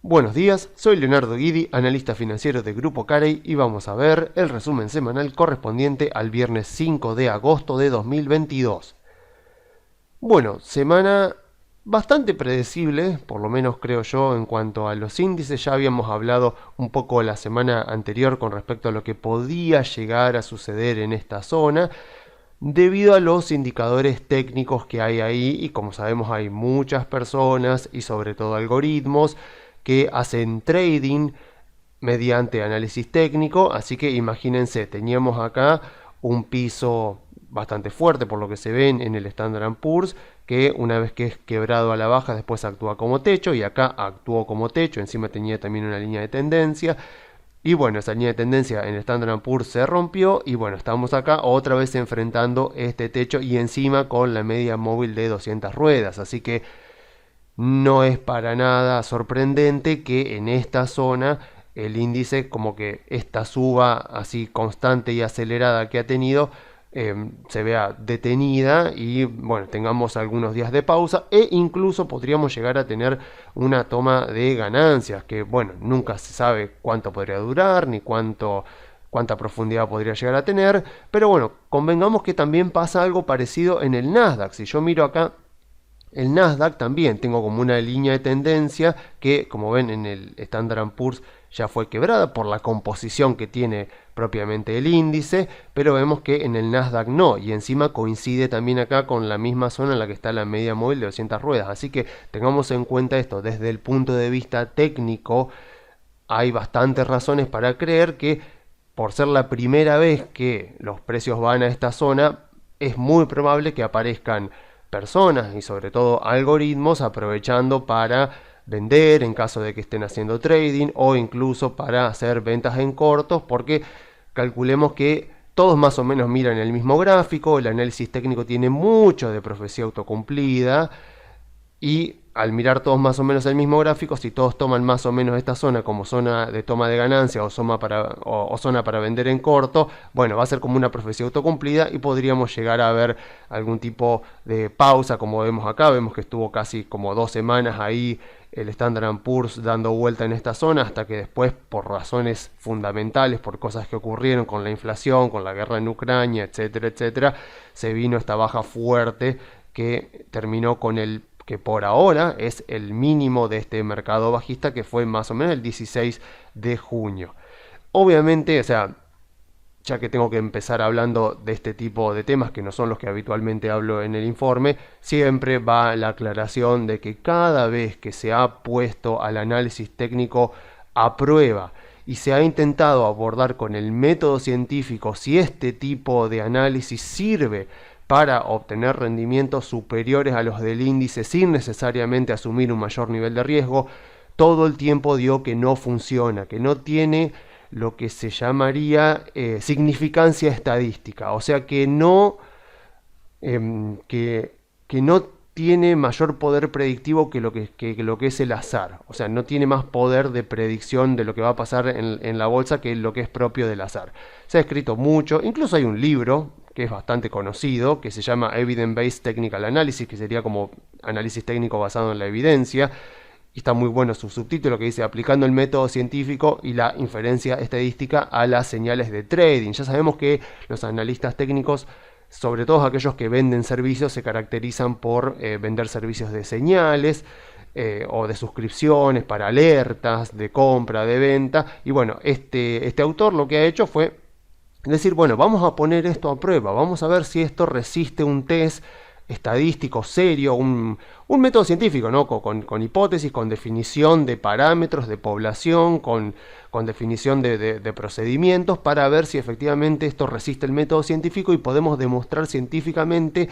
Buenos días, soy Leonardo Guidi, analista financiero de Grupo Carey y vamos a ver el resumen semanal correspondiente al viernes 5 de agosto de 2022. Bueno, semana bastante predecible, por lo menos creo yo, en cuanto a los índices. Ya habíamos hablado un poco la semana anterior con respecto a lo que podía llegar a suceder en esta zona, debido a los indicadores técnicos que hay ahí, y como sabemos hay muchas personas y sobre todo algoritmos que hacen trading mediante análisis técnico. Así que imagínense, teníamos acá un piso bastante fuerte por lo que se ve en el Standard & Poor's, que una vez que es quebrado a la baja después actúa como techo, y acá actuó como techo. Encima tenía también una línea de tendencia, y bueno, esa línea de tendencia en el Standard & Poor's se rompió, y bueno, estamos acá otra vez enfrentando este techo y encima con la media móvil de 200 ruedas. Así que no es para nada sorprendente que en esta zona el índice, como que esta suba así constante y acelerada que ha tenido, se vea detenida, y bueno, tengamos algunos días de pausa e incluso podríamos llegar a tener una toma de ganancias que, bueno, nunca se sabe cuánto podría durar ni cuánta profundidad podría llegar a tener. Pero bueno, convengamos que también pasa algo parecido en el Nasdaq. Si yo miro acá el Nasdaq, también tengo como una línea de tendencia que, como ven, en el Standard & Poor's ya fue quebrada por la composición que tiene propiamente el índice, pero vemos que en el Nasdaq no, y encima coincide también acá con la misma zona en la que está la media móvil de 200 ruedas. Así que tengamos en cuenta esto desde el punto de vista técnico. Hay bastantes razones para creer que, por ser la primera vez que los precios van a esta zona, es muy probable que aparezcan personas y sobre todo algoritmos aprovechando para vender en caso de que estén haciendo trading, o incluso para hacer ventas en cortos, porque calculemos que todos más o menos miran el mismo gráfico. El análisis técnico tiene mucho de profecía autocumplida, y al mirar todos más o menos el mismo gráfico, si todos toman más o menos esta zona como zona de toma de ganancia o zona para vender en corto, bueno, va a ser como una profecía autocumplida y podríamos llegar a ver algún tipo de pausa, como vemos acá. Vemos que estuvo casi como 2 semanas ahí el Standard & Poor's dando vuelta en esta zona, hasta que después, por razones fundamentales, por cosas que ocurrieron con la inflación, con la guerra en Ucrania, etcétera, etcétera, se vino esta baja fuerte que terminó con el que por ahora es el mínimo de este mercado bajista, que fue más o menos el 16 de junio. Obviamente, o sea, ya que tengo que empezar hablando de este tipo de temas que no son los que habitualmente hablo en el informe, siempre va la aclaración de que cada vez que se ha puesto al análisis técnico a prueba y se ha intentado abordar con el método científico si este tipo de análisis sirve para obtener rendimientos superiores a los del índice sin necesariamente asumir un mayor nivel de riesgo, todo el tiempo dio que no funciona, que no tiene lo que se llamaría significancia estadística. O sea, que no, que no tiene mayor poder predictivo que lo que es el azar. O sea, no tiene más poder de predicción de lo que va a pasar en la bolsa que lo que es propio del azar. Se ha escrito mucho, incluso hay un libro que es bastante conocido, que se llama Evidence-Based Technical Analysis, que sería como análisis técnico basado en la evidencia. Y está muy bueno su subtítulo, que dice: aplicando el método científico y la inferencia estadística a las señales de trading. Ya sabemos que los analistas técnicos, sobre todo aquellos que venden servicios, se caracterizan por vender servicios de señales o de suscripciones para alertas de compra, de venta. Y bueno, este autor lo que ha hecho fue decir, bueno, vamos a poner esto a prueba, vamos a ver si esto resiste un test estadístico serio, un método científico, ¿no? Con hipótesis, con definición de parámetros de población, con definición de procedimientos, para ver si efectivamente esto resiste el método científico y podemos demostrar científicamente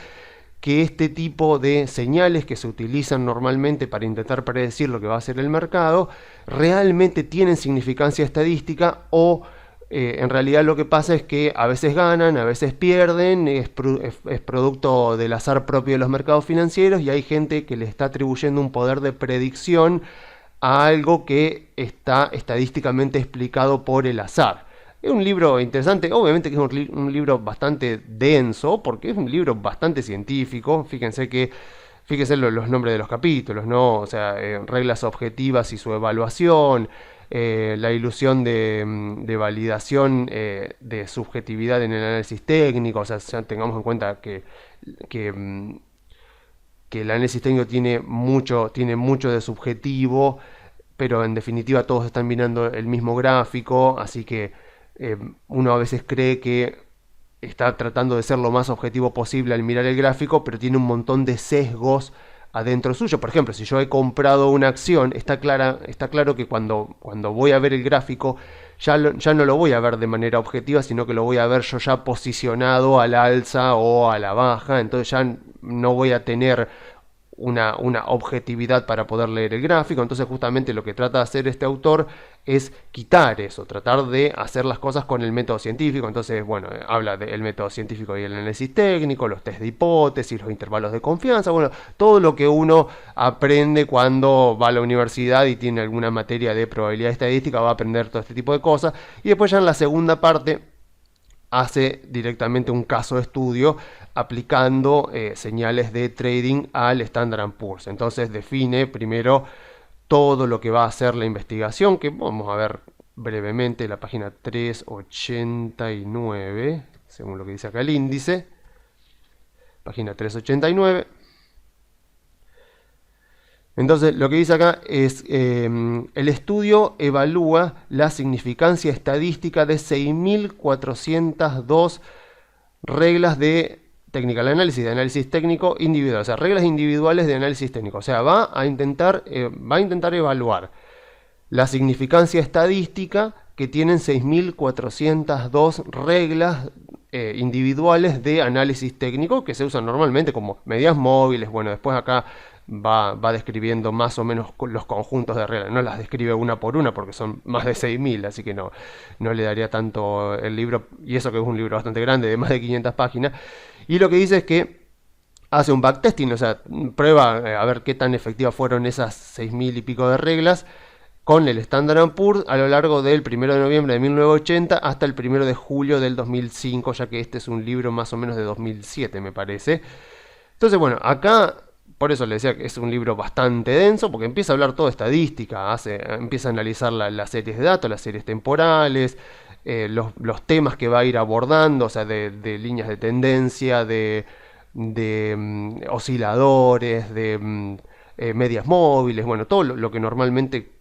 que este tipo de señales que se utilizan normalmente para intentar predecir lo que va a hacer el mercado realmente tienen significancia estadística, o en realidad lo que pasa es que a veces ganan, a veces pierden, es producto del azar propio de los mercados financieros, y hay gente que le está atribuyendo un poder de predicción a algo que está estadísticamente explicado por el azar. Es un libro interesante, obviamente que es un libro bastante denso, porque es un libro bastante científico. Fíjense que fíjese los nombres de los capítulos, ¿no? O sea, reglas objetivas y su evaluación, la ilusión de validación de subjetividad en el análisis técnico. O sea, ya tengamos en cuenta que, mm, que el análisis técnico tiene mucho de subjetivo, pero en definitiva todos están mirando el mismo gráfico, así que uno a veces cree que está tratando de ser lo más objetivo posible al mirar el gráfico, pero tiene un montón de sesgos adentro suyo. Por ejemplo, si yo he comprado una acción, está claro que cuando voy a ver el gráfico, ya no lo voy a ver de manera objetiva, sino que lo voy a ver yo ya posicionado al alza o a la baja. Entonces ya no voy a tener una objetividad para poder leer el gráfico. Entonces justamente lo que trata de hacer este autor es quitar eso, tratar de hacer las cosas con el método científico. Entonces, bueno, habla del método científico y el análisis técnico, los test de hipótesis, los intervalos de confianza, bueno, todo lo que uno aprende cuando va a la universidad y tiene alguna materia de probabilidad estadística, va a aprender todo este tipo de cosas. Y después ya en la segunda parte hace directamente un caso de estudio aplicando señales de trading al Standard & Poor's. Entonces define primero todo lo que va a hacer la investigación, que vamos a ver brevemente la página 389, según lo que dice acá el índice, página 389. Entonces lo que dice acá es el estudio evalúa la significancia estadística de 6.402 reglas de technical análisis, de análisis técnico individual, o sea, reglas individuales de análisis técnico. O sea, va a intentar evaluar la significancia estadística que tienen 6.402 reglas individuales de análisis técnico que se usan normalmente como medidas móviles. Bueno, después acá va describiendo más o menos los conjuntos de reglas, no las describe una por una porque son más de 6.000, así que no le daría tanto el libro, y eso que es un libro bastante grande, de más de 500 páginas. Y lo que dice es que hace un backtesting, o sea, prueba a ver qué tan efectivas fueron esas 6.000 y pico de reglas con el Standard & Poor's a lo largo del 1 de noviembre de 1980 hasta el 1 de julio del 2005, ya que este es un libro más o menos de 2007, me parece. Entonces, bueno, acá, por eso le decía que es un libro bastante denso, porque empieza a hablar todo de estadística, empieza a analizar las series de datos, las series temporales, los temas que va a ir abordando, o sea, de líneas de tendencia, de osciladores, de medias móviles, bueno, todo lo que normalmente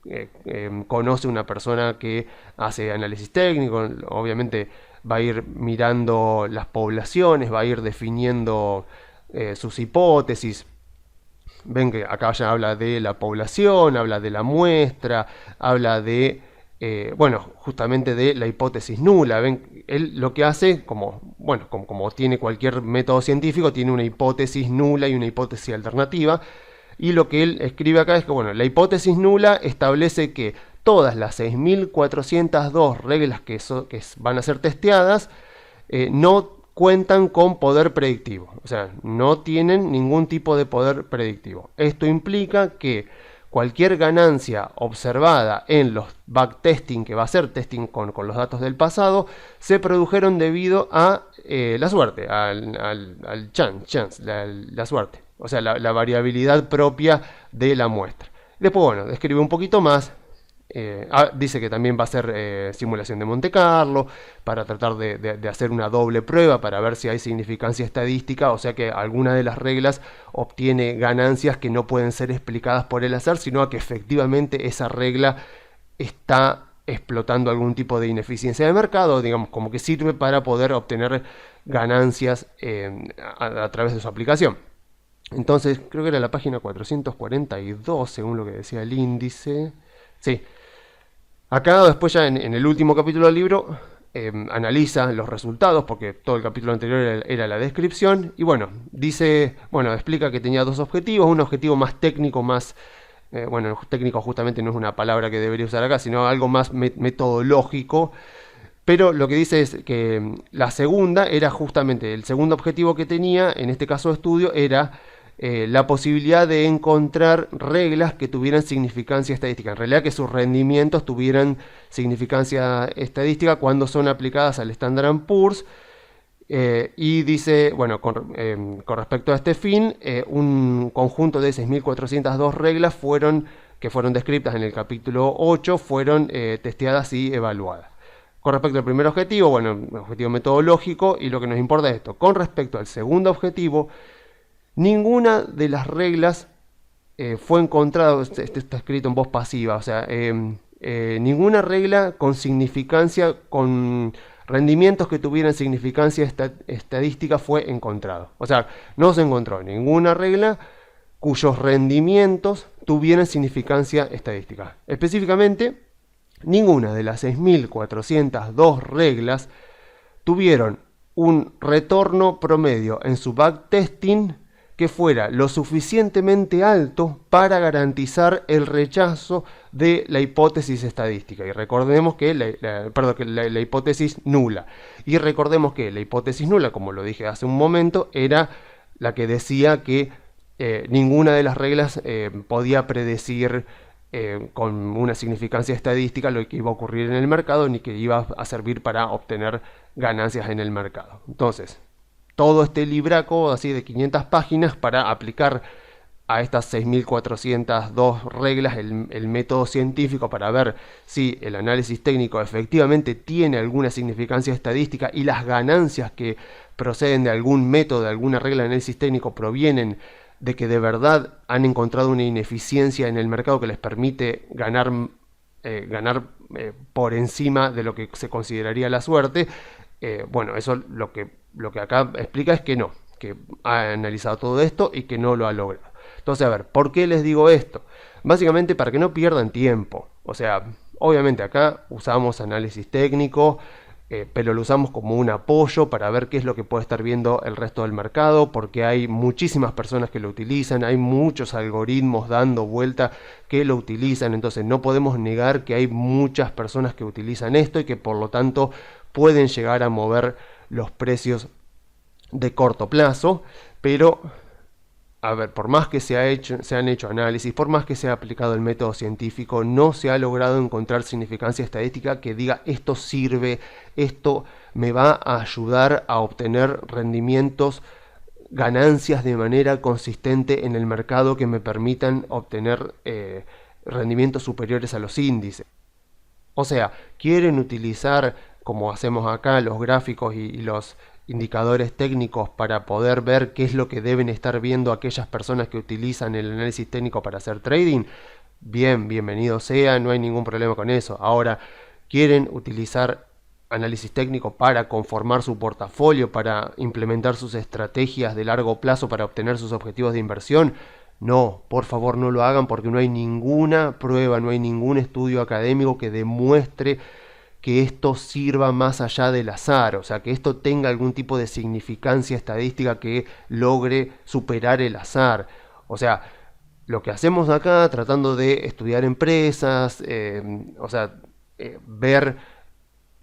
conoce una persona que hace análisis técnico. Obviamente va a ir mirando las poblaciones, va a ir definiendo sus hipótesis. Ven que acá ya habla de la población, habla de la muestra, habla de, bueno, justamente de la hipótesis nula. Ven, él lo que hace, como tiene cualquier método científico, tiene una hipótesis nula y una hipótesis alternativa. Y lo que él escribe acá es que, bueno, la hipótesis nula establece que todas las 6.402 reglas que van a ser testeadas no cuentan con poder predictivo, o sea, no tienen ningún tipo de poder predictivo. Esto implica que cualquier ganancia observada en los backtesting, que va a ser testing con los datos del pasado, se produjeron debido a la suerte, al chance, la suerte, o sea, la variabilidad propia de la muestra. Después, bueno, describe un poquito más. Dice que también va a hacer simulación de Monte Carlo para tratar de hacer una doble prueba para ver si hay significancia estadística, o sea que alguna de las reglas obtiene ganancias que no pueden ser explicadas por el azar, sino que efectivamente esa regla está explotando algún tipo de ineficiencia de mercado, digamos, como que sirve para poder obtener ganancias a través de su aplicación. Entonces, creo que era la página 442, según lo que decía el índice. Sí. Acá después ya en el último capítulo del libro analiza los resultados, porque todo el capítulo anterior era la descripción, y bueno, explica que tenía dos objetivos, un objetivo más técnico, bueno, técnico justamente no es una palabra que debería usar acá, sino algo más metodológico, pero lo que dice es que la segunda era justamente, el segundo objetivo que tenía, en este caso de estudio, era la posibilidad de encontrar reglas que tuvieran significancia estadística, en realidad que sus rendimientos tuvieran significancia estadística cuando son aplicadas al Standard & Poor's, Y dice, bueno, con respecto a este fin, un conjunto de 6.402 reglas que fueron descritas en el capítulo 8 fueron testeadas y evaluadas. Con respecto al primer objetivo, bueno, objetivo metodológico, y lo que nos importa es esto. Con respecto al segundo objetivo, ninguna de las reglas fue encontrada, este está escrito en voz pasiva, o sea, ninguna regla con significancia, con rendimientos que tuvieran significancia estadística fue encontrado. O sea, no se encontró ninguna regla cuyos rendimientos tuvieran significancia estadística. Específicamente, ninguna de las 6.402 reglas tuvieron un retorno promedio en su backtesting que fuera lo suficientemente alto para garantizar el rechazo de la hipótesis estadística. Y recordemos que la hipótesis nula. Y recordemos que la hipótesis nula, como lo dije hace un momento, era la que decía que ninguna de las reglas podía predecir con una significancia estadística lo que iba a ocurrir en el mercado, ni que iba a servir para obtener ganancias en el mercado. Entonces, todo este libraco así de 500 páginas para aplicar a estas 6.402 reglas el método científico para ver si el análisis técnico efectivamente tiene alguna significancia estadística y las ganancias que proceden de algún método, de alguna regla de análisis técnico provienen de que de verdad han encontrado una ineficiencia en el mercado que les permite ganar por encima de lo que se consideraría la suerte. Bueno, eso lo que acá explica es que no, que ha analizado todo esto y que no lo ha logrado. Entonces, a ver, ¿por qué les digo esto? Básicamente para que no pierdan tiempo. O sea, obviamente acá usamos análisis técnico, pero lo usamos como un apoyo para ver qué es lo que puede estar viendo el resto del mercado, porque hay muchísimas personas que lo utilizan, hay muchos algoritmos dando vuelta que lo utilizan, entonces no podemos negar que hay muchas personas que utilizan esto y que por lo tanto pueden llegar a mover los precios de corto plazo, pero a ver, por más que se han hecho análisis, por más que se ha aplicado el método científico, no se ha logrado encontrar significancia estadística que diga esto sirve, esto me va a ayudar a obtener rendimientos, ganancias de manera consistente en el mercado que me permitan obtener rendimientos superiores a los índices. O sea, quieren utilizar, como hacemos acá, los gráficos y los indicadores técnicos para poder ver qué es lo que deben estar viendo aquellas personas que utilizan el análisis técnico para hacer trading. Bien, bienvenido sea, no hay ningún problema con eso. Ahora, ¿quieren utilizar análisis técnico para conformar su portafolio, para implementar sus estrategias de largo plazo para obtener sus objetivos de inversión? No, por favor no lo hagan porque no hay ninguna prueba, no hay ningún estudio académico que demuestre que esto sirva más allá del azar, o sea, que esto tenga algún tipo de significancia estadística que logre superar el azar. O sea, lo que hacemos acá tratando de estudiar empresas, ver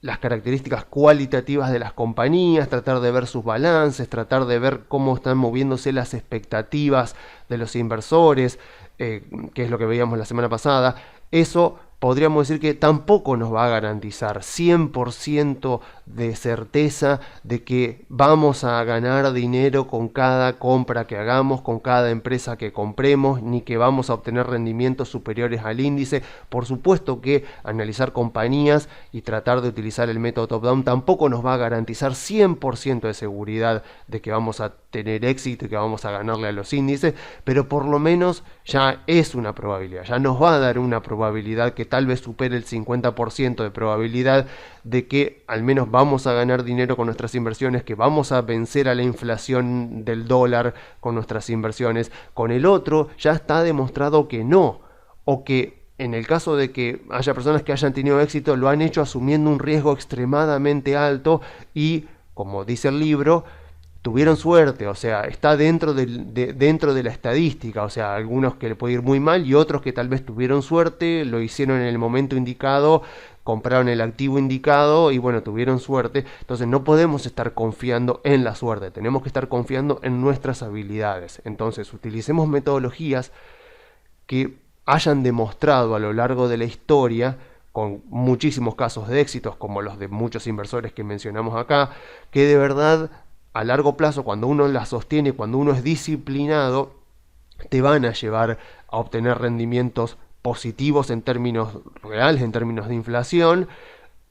las características cualitativas de las compañías, tratar de ver sus balances, tratar de ver cómo están moviéndose las expectativas de los inversores, que es lo que veíamos la semana pasada, eso podríamos decir que tampoco nos va a garantizar 100% de certeza de que vamos a ganar dinero con cada compra que hagamos, con cada empresa que compremos, ni que vamos a obtener rendimientos superiores al índice. Por supuesto que analizar compañías y tratar de utilizar el método top-down tampoco nos va a garantizar 100% de seguridad de que vamos a tener éxito y que vamos a ganarle a los índices, pero por lo menos ya es una probabilidad, ya nos va a dar una probabilidad que tal vez supere el 50% de probabilidad de que al menos vamos a ganar dinero con nuestras inversiones, que vamos a vencer a la inflación del dólar con nuestras inversiones. Con el otro ya está demostrado que no, o que en el caso de que haya personas que hayan tenido éxito, lo han hecho asumiendo un riesgo extremadamente alto y, como dice el libro, tuvieron suerte, o sea, está dentro de la estadística, o sea, algunos que le puede ir muy mal y otros que tal vez tuvieron suerte, lo hicieron en el momento indicado, compraron el activo indicado y bueno, tuvieron suerte. Entonces no podemos estar confiando en la suerte, tenemos que estar confiando en nuestras habilidades. Entonces utilicemos metodologías que hayan demostrado a lo largo de la historia con muchísimos casos de éxitos, como los de muchos inversores que mencionamos acá, que de verdad a largo plazo, cuando uno las sostiene, cuando uno es disciplinado, te van a llevar a obtener rendimientos positivos en términos reales, en términos de inflación,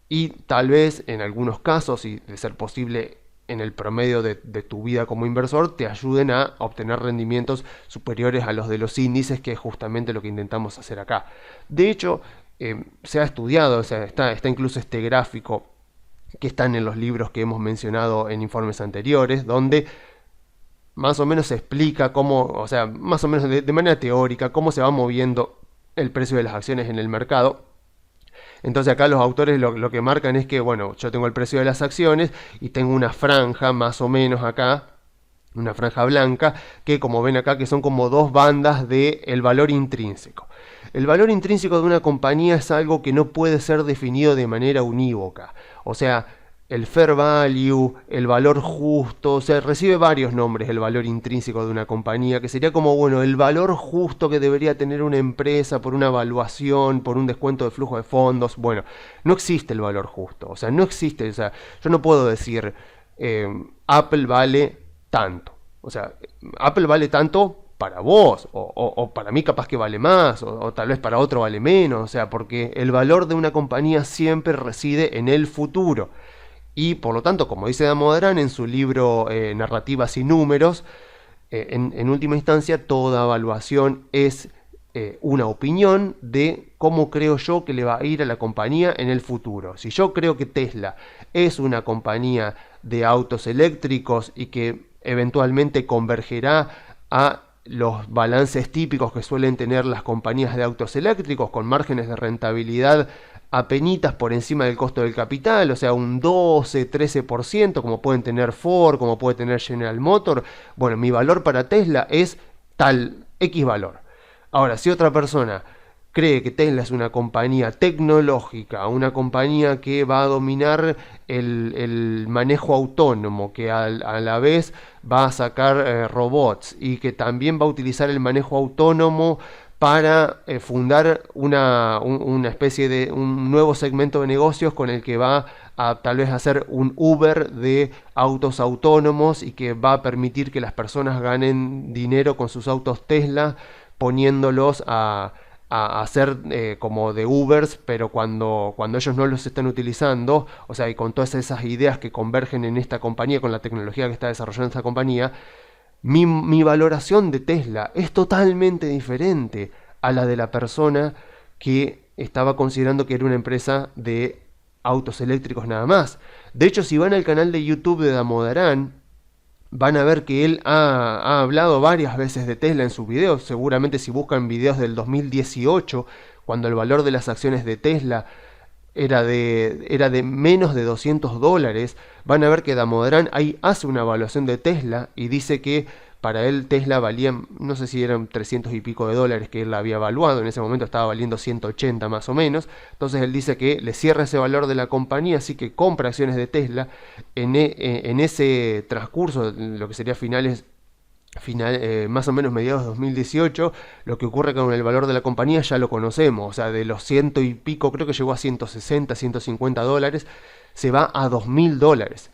y tal vez en algunos casos, y de ser posible en el promedio de tu vida como inversor, te ayuden a obtener rendimientos superiores a los de los índices, que es justamente lo que intentamos hacer acá. De hecho, se ha estudiado, o sea, está incluso este gráfico que están en los libros que hemos mencionado en informes anteriores, donde más o menos se explica cómo, o sea, más o menos de manera teórica, cómo se va moviendo el precio de las acciones en el mercado. Entonces acá los autores lo que marcan es que, bueno, yo tengo el precio de las acciones y tengo una franja más o menos acá, una franja blanca, que como ven acá, que son como dos bandas del valor intrínseco. El valor intrínseco de una compañía es algo que no puede ser definido de manera unívoca. O sea, el fair value, el valor justo, o sea, recibe varios nombres el valor intrínseco de una compañía, que sería como, bueno, el valor justo que debería tener una empresa por una evaluación, por un descuento de flujo de fondos. Bueno, no existe el valor justo, o sea, no existe, o sea, yo no puedo decir Apple vale tanto, o sea, Apple vale tanto para vos, o para mí capaz que vale más, o tal vez para otro vale menos, o sea, porque el valor de una compañía siempre reside en el futuro. Y por lo tanto, como dice Damodaran en su libro Narrativas y Números, en última instancia toda evaluación es una opinión de cómo creo yo que le va a ir a la compañía en el futuro. Si yo creo que Tesla es una compañía de autos eléctricos y que eventualmente convergerá a los balances típicos que suelen tener las compañías de autos eléctricos, con márgenes de rentabilidad apenitas por encima del costo del capital, o sea, un 12-13%, como pueden tener Ford, como puede tener General Motors. Bueno, mi valor para Tesla es tal X valor. Ahora, si otra persona cree que Tesla es una compañía tecnológica, una compañía que va a dominar el manejo autónomo, que a la vez va a sacar robots y que también va a utilizar el manejo autónomo para fundar una especie de un nuevo segmento de negocios con el que va a tal vez hacer un Uber de autos autónomos y que va a permitir que las personas ganen dinero con sus autos Tesla, poniéndolos a hacer como de Ubers, pero cuando ellos no los están utilizando, o sea, y con todas esas ideas que convergen en esta compañía, con la tecnología que está desarrollando esta compañía, mi valoración de Tesla es totalmente diferente a la de la persona que estaba considerando que era una empresa de autos eléctricos nada más. De hecho, si van al canal de YouTube de Damodaran, van a ver que él ha hablado varias veces de Tesla en sus videos. Seguramente si buscan videos del 2018, cuando el valor de las acciones de Tesla era de menos de $200, van a ver que Damodaran ahí hace una evaluación de Tesla y dice que para él Tesla valía, no sé si eran 300 y pico de dólares que él la había evaluado, en ese momento estaba valiendo 180 más o menos. Entonces él dice que le cierra ese valor de la compañía, así que compra acciones de Tesla. En ese transcurso, lo que sería más o menos mediados de 2018, lo que ocurre con el valor de la compañía ya lo conocemos, o sea, de los ciento y pico, creo que llegó a 160, 150 dólares, se va a $2000.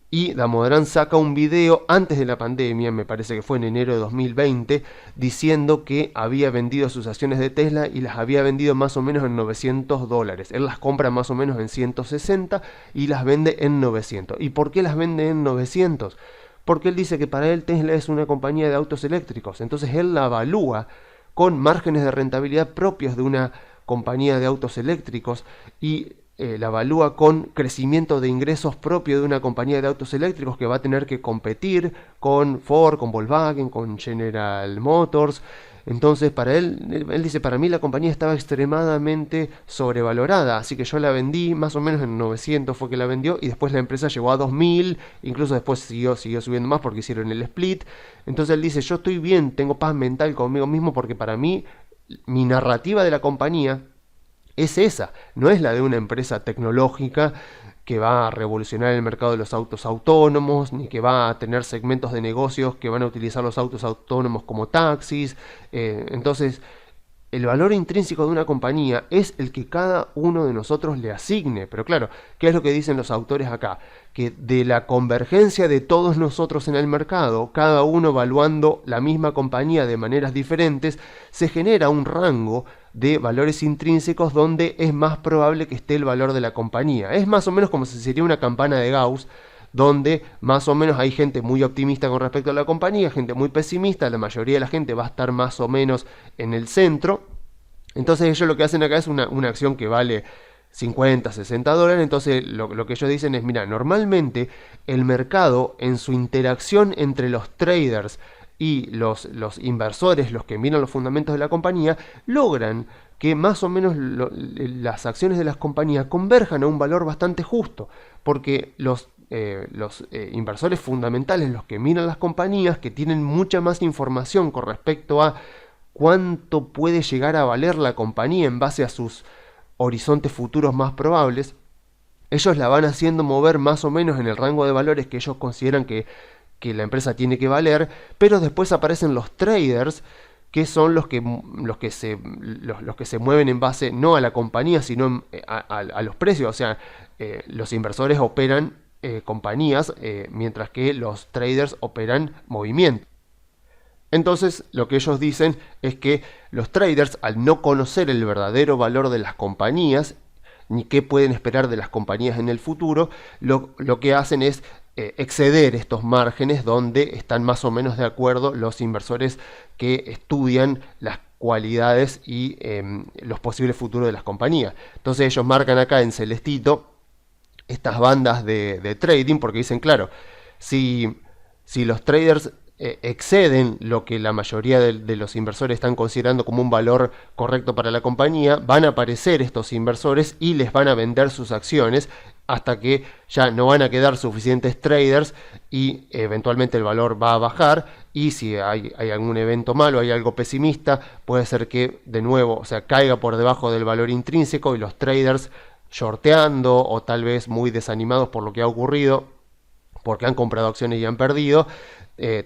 Y Damodaran saca un video antes de la pandemia, me parece que fue en enero de 2020, diciendo que había vendido sus acciones de Tesla y las había vendido más o menos en $900. Él las compra más o menos en 160 y las vende en 900. ¿Y por qué las vende en 900? Porque él dice que para él Tesla es una compañía de autos eléctricos. Entonces él la evalúa con márgenes de rentabilidad propios de una compañía de autos eléctricos y la evalúa con crecimiento de ingresos propio de una compañía de autos eléctricos que va a tener que competir con Ford, con Volkswagen, con General Motors. Entonces para él dice, para mí la compañía estaba extremadamente sobrevalorada, así que yo la vendí más o menos en 900 fue que la vendió, y después la empresa llegó a 2000, incluso después siguió subiendo más porque hicieron el split. Entonces él dice, yo estoy bien, tengo paz mental conmigo mismo porque para mí mi narrativa de la compañía es esa, no es la de una empresa tecnológica que va a revolucionar el mercado de los autos autónomos, ni que va a tener segmentos de negocios que van a utilizar los autos autónomos como taxis. Entonces, el valor intrínseco de una compañía es el que cada uno de nosotros le asigne. Pero claro, ¿qué es lo que dicen los autores acá? Que de la convergencia de todos nosotros en el mercado, cada uno evaluando la misma compañía de maneras diferentes, se genera un rango de valores intrínsecos donde es más probable que esté el valor de la compañía. Es más o menos como si sería una campana de Gauss, donde más o menos hay gente muy optimista con respecto a la compañía, gente muy pesimista, la mayoría de la gente va a estar más o menos en el centro. Entonces ellos lo que hacen acá es una acción que vale 50, 60 dólares, entonces lo que ellos dicen es, mira, normalmente el mercado en su interacción entre los traders y los inversores, los que miran los fundamentos de la compañía, logran que más o menos las acciones de las compañías converjan a un valor bastante justo, porque los inversores fundamentales, los que miran las compañías, que tienen mucha más información con respecto a cuánto puede llegar a valer la compañía en base a sus horizontes futuros más probables, ellos la van haciendo mover más o menos en el rango de valores que ellos consideran que la empresa tiene que valer, pero después aparecen los traders, que son los que se mueven en base no a la compañía, sino a los precios. O sea, los inversores operan compañías, mientras que los traders operan movimientos. Entonces, lo que ellos dicen es que los traders, al no conocer el verdadero valor de las compañías, ni qué pueden esperar de las compañías en el futuro, lo que hacen es exceder estos márgenes donde están más o menos de acuerdo los inversores que estudian las cualidades y los posibles futuros de las compañías. Entonces ellos marcan acá en celestito estas bandas de trading, porque dicen, claro, si los traders exceden lo que la mayoría de los inversores están considerando como un valor correcto para la compañía, van a aparecer estos inversores y les van a vender sus acciones hasta que ya no van a quedar suficientes traders y eventualmente el valor va a bajar, y si hay algún evento malo, hay algo pesimista, puede ser que de nuevo, o sea, caiga por debajo del valor intrínseco y los traders, shorteando o tal vez muy desanimados por lo que ha ocurrido, porque han comprado acciones y han perdido,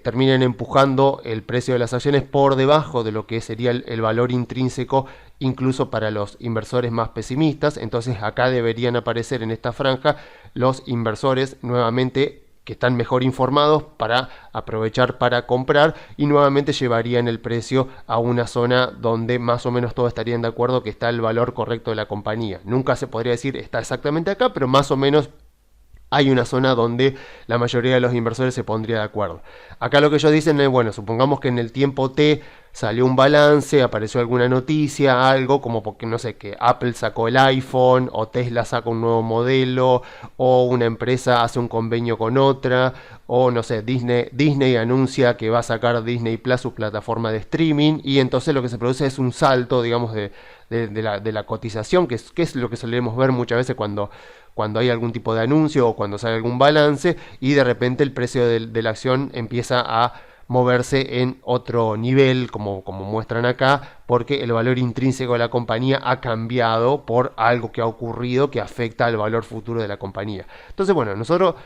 terminen empujando el precio de las acciones por debajo de lo que sería el valor intrínseco, incluso para los inversores más pesimistas. Entonces acá deberían aparecer en esta franja los inversores nuevamente que están mejor informados para aprovechar para comprar, y nuevamente llevarían el precio a una zona donde más o menos todos estarían de acuerdo que está el valor correcto de la compañía. Nunca se podría decir está exactamente acá, pero más o menos hay una zona donde la mayoría de los inversores se pondría de acuerdo. Acá lo que ellos dicen es, bueno, supongamos que en el tiempo T salió un balance, apareció alguna noticia, algo como porque no sé, que Apple sacó el iPhone, o Tesla saca un nuevo modelo, o una empresa hace un convenio con otra, o no sé, Disney anuncia que va a sacar Disney Plus, su plataforma de streaming, y entonces lo que se produce es un salto, digamos, de la cotización, que es lo que solemos ver muchas veces cuando hay algún tipo de anuncio o cuando sale algún balance, y de repente el precio de la acción empieza a moverse en otro nivel, como muestran acá, porque el valor intrínseco de la compañía ha cambiado por algo que ha ocurrido que afecta al valor futuro de la compañía. Entonces, bueno, nosotros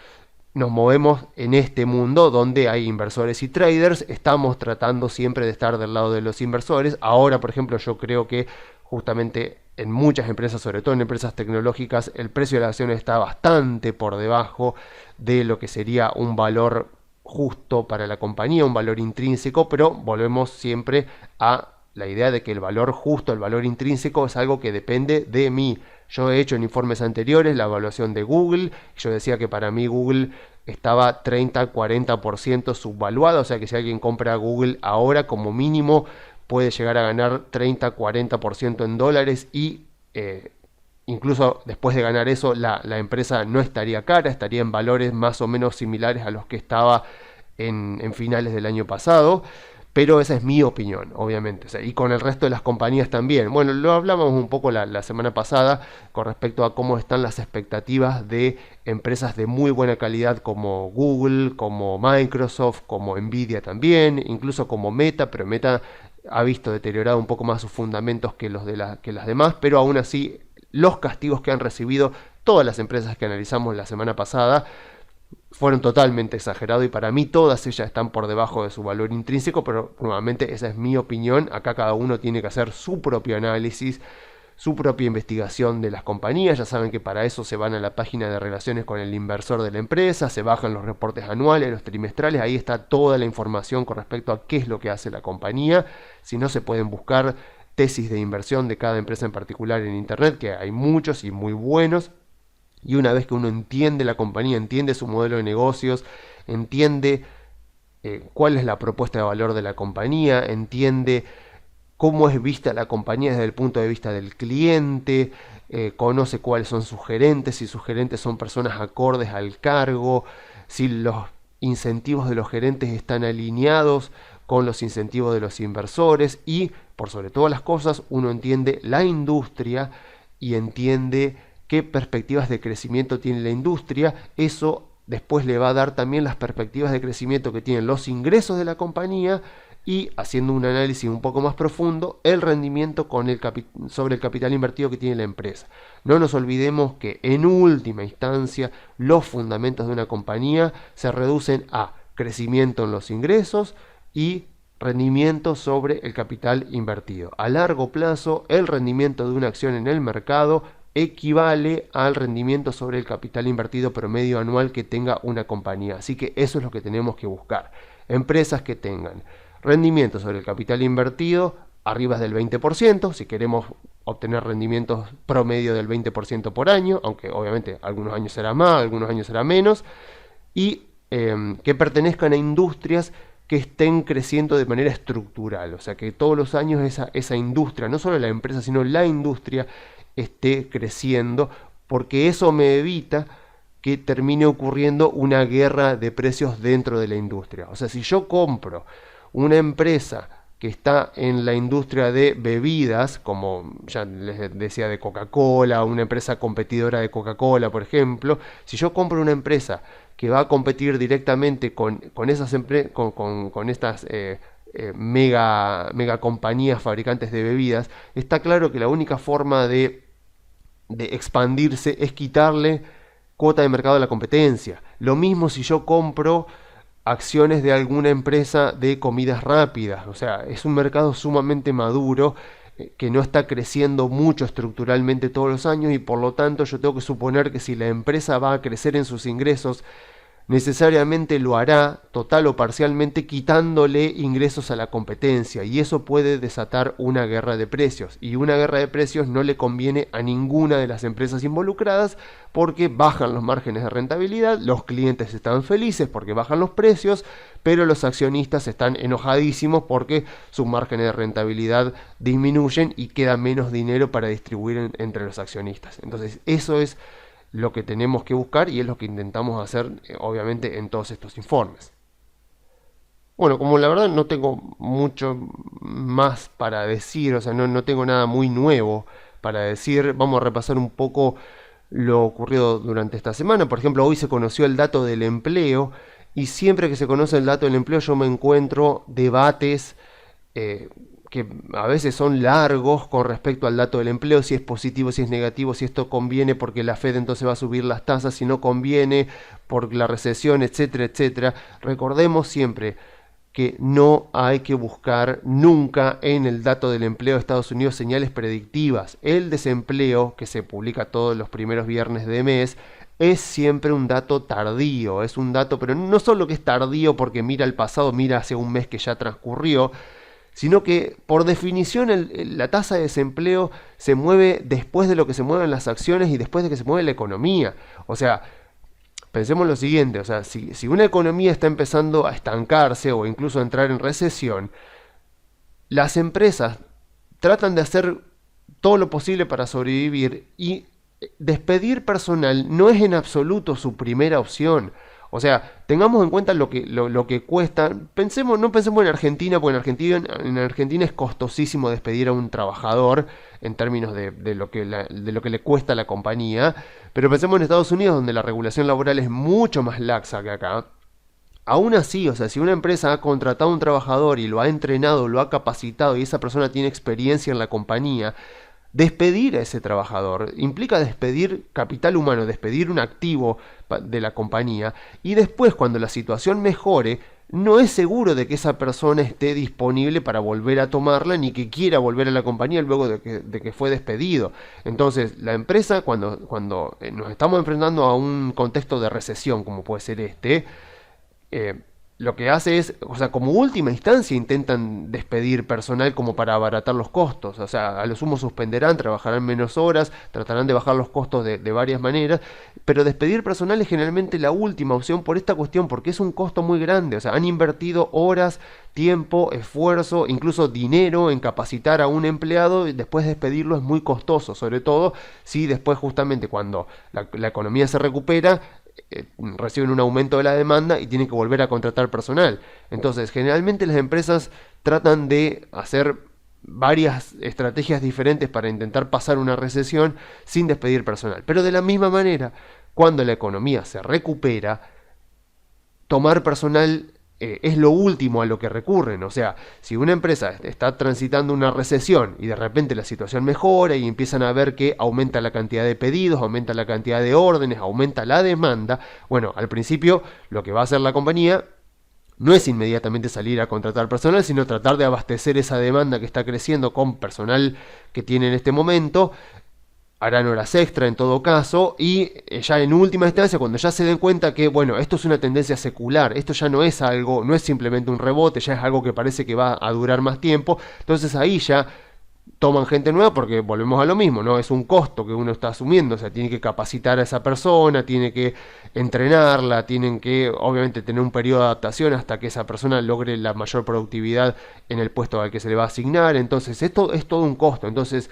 nos movemos en este mundo donde hay inversores y traders, estamos tratando siempre de estar del lado de los inversores. Ahora, por ejemplo, yo creo que justamente en muchas empresas, sobre todo en empresas tecnológicas, el precio de la acción está bastante por debajo de lo que sería un valor justo para la compañía, un valor intrínseco, pero volvemos siempre a la idea de que el valor justo, el valor intrínseco es algo que depende de mí. Yo he hecho en informes anteriores la evaluación de Google, yo decía que para mí Google estaba 30-40% subvaluado, o sea que si alguien compra Google ahora, como mínimo puede llegar a ganar 30-40% en dólares, y incluso después de ganar eso la empresa no estaría cara, estaría en valores más o menos similares a los que estaba en finales del año pasado. Pero esa es mi opinión, obviamente, o sea, y con el resto de las compañías también. Bueno, lo hablamos un poco la semana pasada con respecto a cómo están las expectativas de empresas de muy buena calidad como Google, como Microsoft, como Nvidia también, incluso como Meta, pero Meta ha visto deteriorado un poco más sus fundamentos que las demás, pero aún así los castigos que han recibido todas las empresas que analizamos la semana pasada fueron totalmente exagerados y para mí todas ellas están por debajo de su valor intrínseco, pero nuevamente esa es mi opinión. Acá cada uno tiene que hacer su propio análisis, su propia investigación de las compañías. Ya saben que para eso se van a la página de relaciones con el inversor de la empresa, se bajan los reportes anuales, los trimestrales, ahí está toda la información con respecto a qué es lo que hace la compañía. Si no, se pueden buscar tesis de inversión de cada empresa en particular en internet, que hay muchos y muy buenos. Y una vez que uno entiende la compañía, entiende su modelo de negocios, entiende cuál es la propuesta de valor de la compañía, entiende cómo es vista la compañía desde el punto de vista del cliente, conoce cuáles son sus gerentes, si sus gerentes son personas acordes al cargo, si los incentivos de los gerentes están alineados con los incentivos de los inversores y, por sobre todas las cosas, uno entiende la industria y entiende qué perspectivas de crecimiento tiene la industria. Eso después le va a dar también las perspectivas de crecimiento que tienen los ingresos de la compañía y, haciendo un análisis un poco más profundo, el rendimiento sobre el capital invertido que tiene la empresa. No nos olvidemos que en última instancia los fundamentos de una compañía se reducen a crecimiento en los ingresos y rendimiento sobre el capital invertido. A largo plazo, el rendimiento de una acción en el mercado equivale al rendimiento sobre el capital invertido promedio anual que tenga una compañía. Así que eso es lo que tenemos que buscar. Empresas que tengan rendimiento sobre el capital invertido arriba del 20%, si queremos obtener rendimientos promedio del 20% por año, aunque obviamente algunos años será más, algunos años será menos, y que pertenezcan a industrias que estén creciendo de manera estructural, o sea que todos los años esa industria, no solo la empresa, sino la industria, esté creciendo, porque eso me evita que termine ocurriendo una guerra de precios dentro de la industria. O sea, si yo compro una empresa que está en la industria de bebidas, como ya les decía, de Coca-Cola, una empresa competidora de Coca-Cola, por ejemplo, si yo compro una empresa que va a competir directamente con estas mega compañías fabricantes de bebidas, está claro que la única forma de expandirse es quitarle cuota de mercado a la competencia. Lo mismo si yo compro acciones de alguna empresa de comidas rápidas, o sea, es un mercado sumamente maduro que no está creciendo mucho estructuralmente todos los años y por lo tanto yo tengo que suponer que si la empresa va a crecer en sus ingresos, necesariamente lo hará total o parcialmente quitándole ingresos a la competencia y eso puede desatar una guerra de precios y una guerra de precios no le conviene a ninguna de las empresas involucradas porque bajan los márgenes de rentabilidad, los clientes están felices porque bajan los precios, pero los accionistas están enojadísimos porque sus márgenes de rentabilidad disminuyen y queda menos dinero para distribuir entre los accionistas. Entonces eso es lo que tenemos que buscar y es lo que intentamos hacer obviamente en todos estos informes. Bueno, como la verdad no tengo mucho más para decir, o sea, no tengo nada muy nuevo para decir, vamos a repasar un poco lo ocurrido durante esta semana. Por ejemplo, hoy se conoció el dato del empleo y siempre que se conoce el dato del empleo yo me encuentro debates que a veces son largos con respecto al dato del empleo, si es positivo, si es negativo, si esto conviene porque la Fed entonces va a subir las tasas, si no conviene por la recesión, etcétera, etcétera. Recordemos siempre que no hay que buscar nunca en el dato del empleo de Estados Unidos señales predictivas. El desempleo, que se publica todos los primeros viernes de mes, es siempre un dato tardío, es un dato, pero no solo que es tardío porque mira el pasado, mira hace un mes que ya transcurrió, sino que por definición la tasa de desempleo se mueve después de lo que se mueven las acciones y después de que se mueve la economía. O sea, pensemos lo siguiente, o sea, si una economía está empezando a estancarse o incluso a entrar en recesión, las empresas tratan de hacer todo lo posible para sobrevivir y despedir personal no es en absoluto su primera opción. O sea, tengamos en cuenta lo que cuesta. No pensemos en Argentina, porque en Argentina es costosísimo despedir a un trabajador en términos de lo que le cuesta a la compañía. Pero pensemos en Estados Unidos, donde la regulación laboral es mucho más laxa que acá. Aún así, o sea, si una empresa ha contratado a un trabajador y lo ha entrenado, lo ha capacitado y esa persona tiene experiencia en la compañía, Despedir a ese trabajador implica despedir capital humano, despedir un activo de la compañía, y después, cuando la situación mejore, no es seguro de que esa persona esté disponible para volver a tomarla, ni que quiera volver a la compañía luego de que fue despedido. Entonces, la empresa, cuando nos estamos enfrentando a un contexto de recesión, como puede ser lo que hace es, o sea, como última instancia intentan despedir personal como para abaratar los costos. O sea, a lo sumo suspenderán, trabajarán menos horas, tratarán de bajar los costos de varias maneras, pero despedir personal es generalmente la última opción por esta cuestión, porque es un costo muy grande. O sea, han invertido horas, tiempo, esfuerzo, incluso dinero en capacitar a un empleado, y después despedirlo es muy costoso, sobre todo si después, justamente cuando la economía se recupera, reciben un aumento de la demanda y tienen que volver a contratar personal. Entonces, generalmente las empresas tratan de hacer varias estrategias diferentes para intentar pasar una recesión sin despedir personal. Pero de la misma manera, cuando la economía se recupera, tomar personal es lo último a lo que recurren. O sea, si una empresa está transitando una recesión y de repente la situación mejora y empiezan a ver que aumenta la cantidad de pedidos, aumenta la cantidad de órdenes, aumenta la demanda, bueno, al principio lo que va a hacer la compañía no es inmediatamente salir a contratar personal, sino tratar de abastecer esa demanda que está creciendo con personal que tiene en este momento. Harán horas extra en todo caso, y ya en última instancia, cuando ya se den cuenta que, bueno, esto es una tendencia secular, esto ya no es algo, no es simplemente un rebote, ya es algo que parece que va a durar más tiempo, entonces ahí ya toman gente nueva, porque volvemos a lo mismo, ¿no? Es un costo que uno está asumiendo. O sea, tiene que capacitar a esa persona, tiene que entrenarla, tienen que obviamente tener un periodo de adaptación hasta que esa persona logre la mayor productividad en el puesto al que se le va a asignar. Entonces esto es todo un costo. Entonces,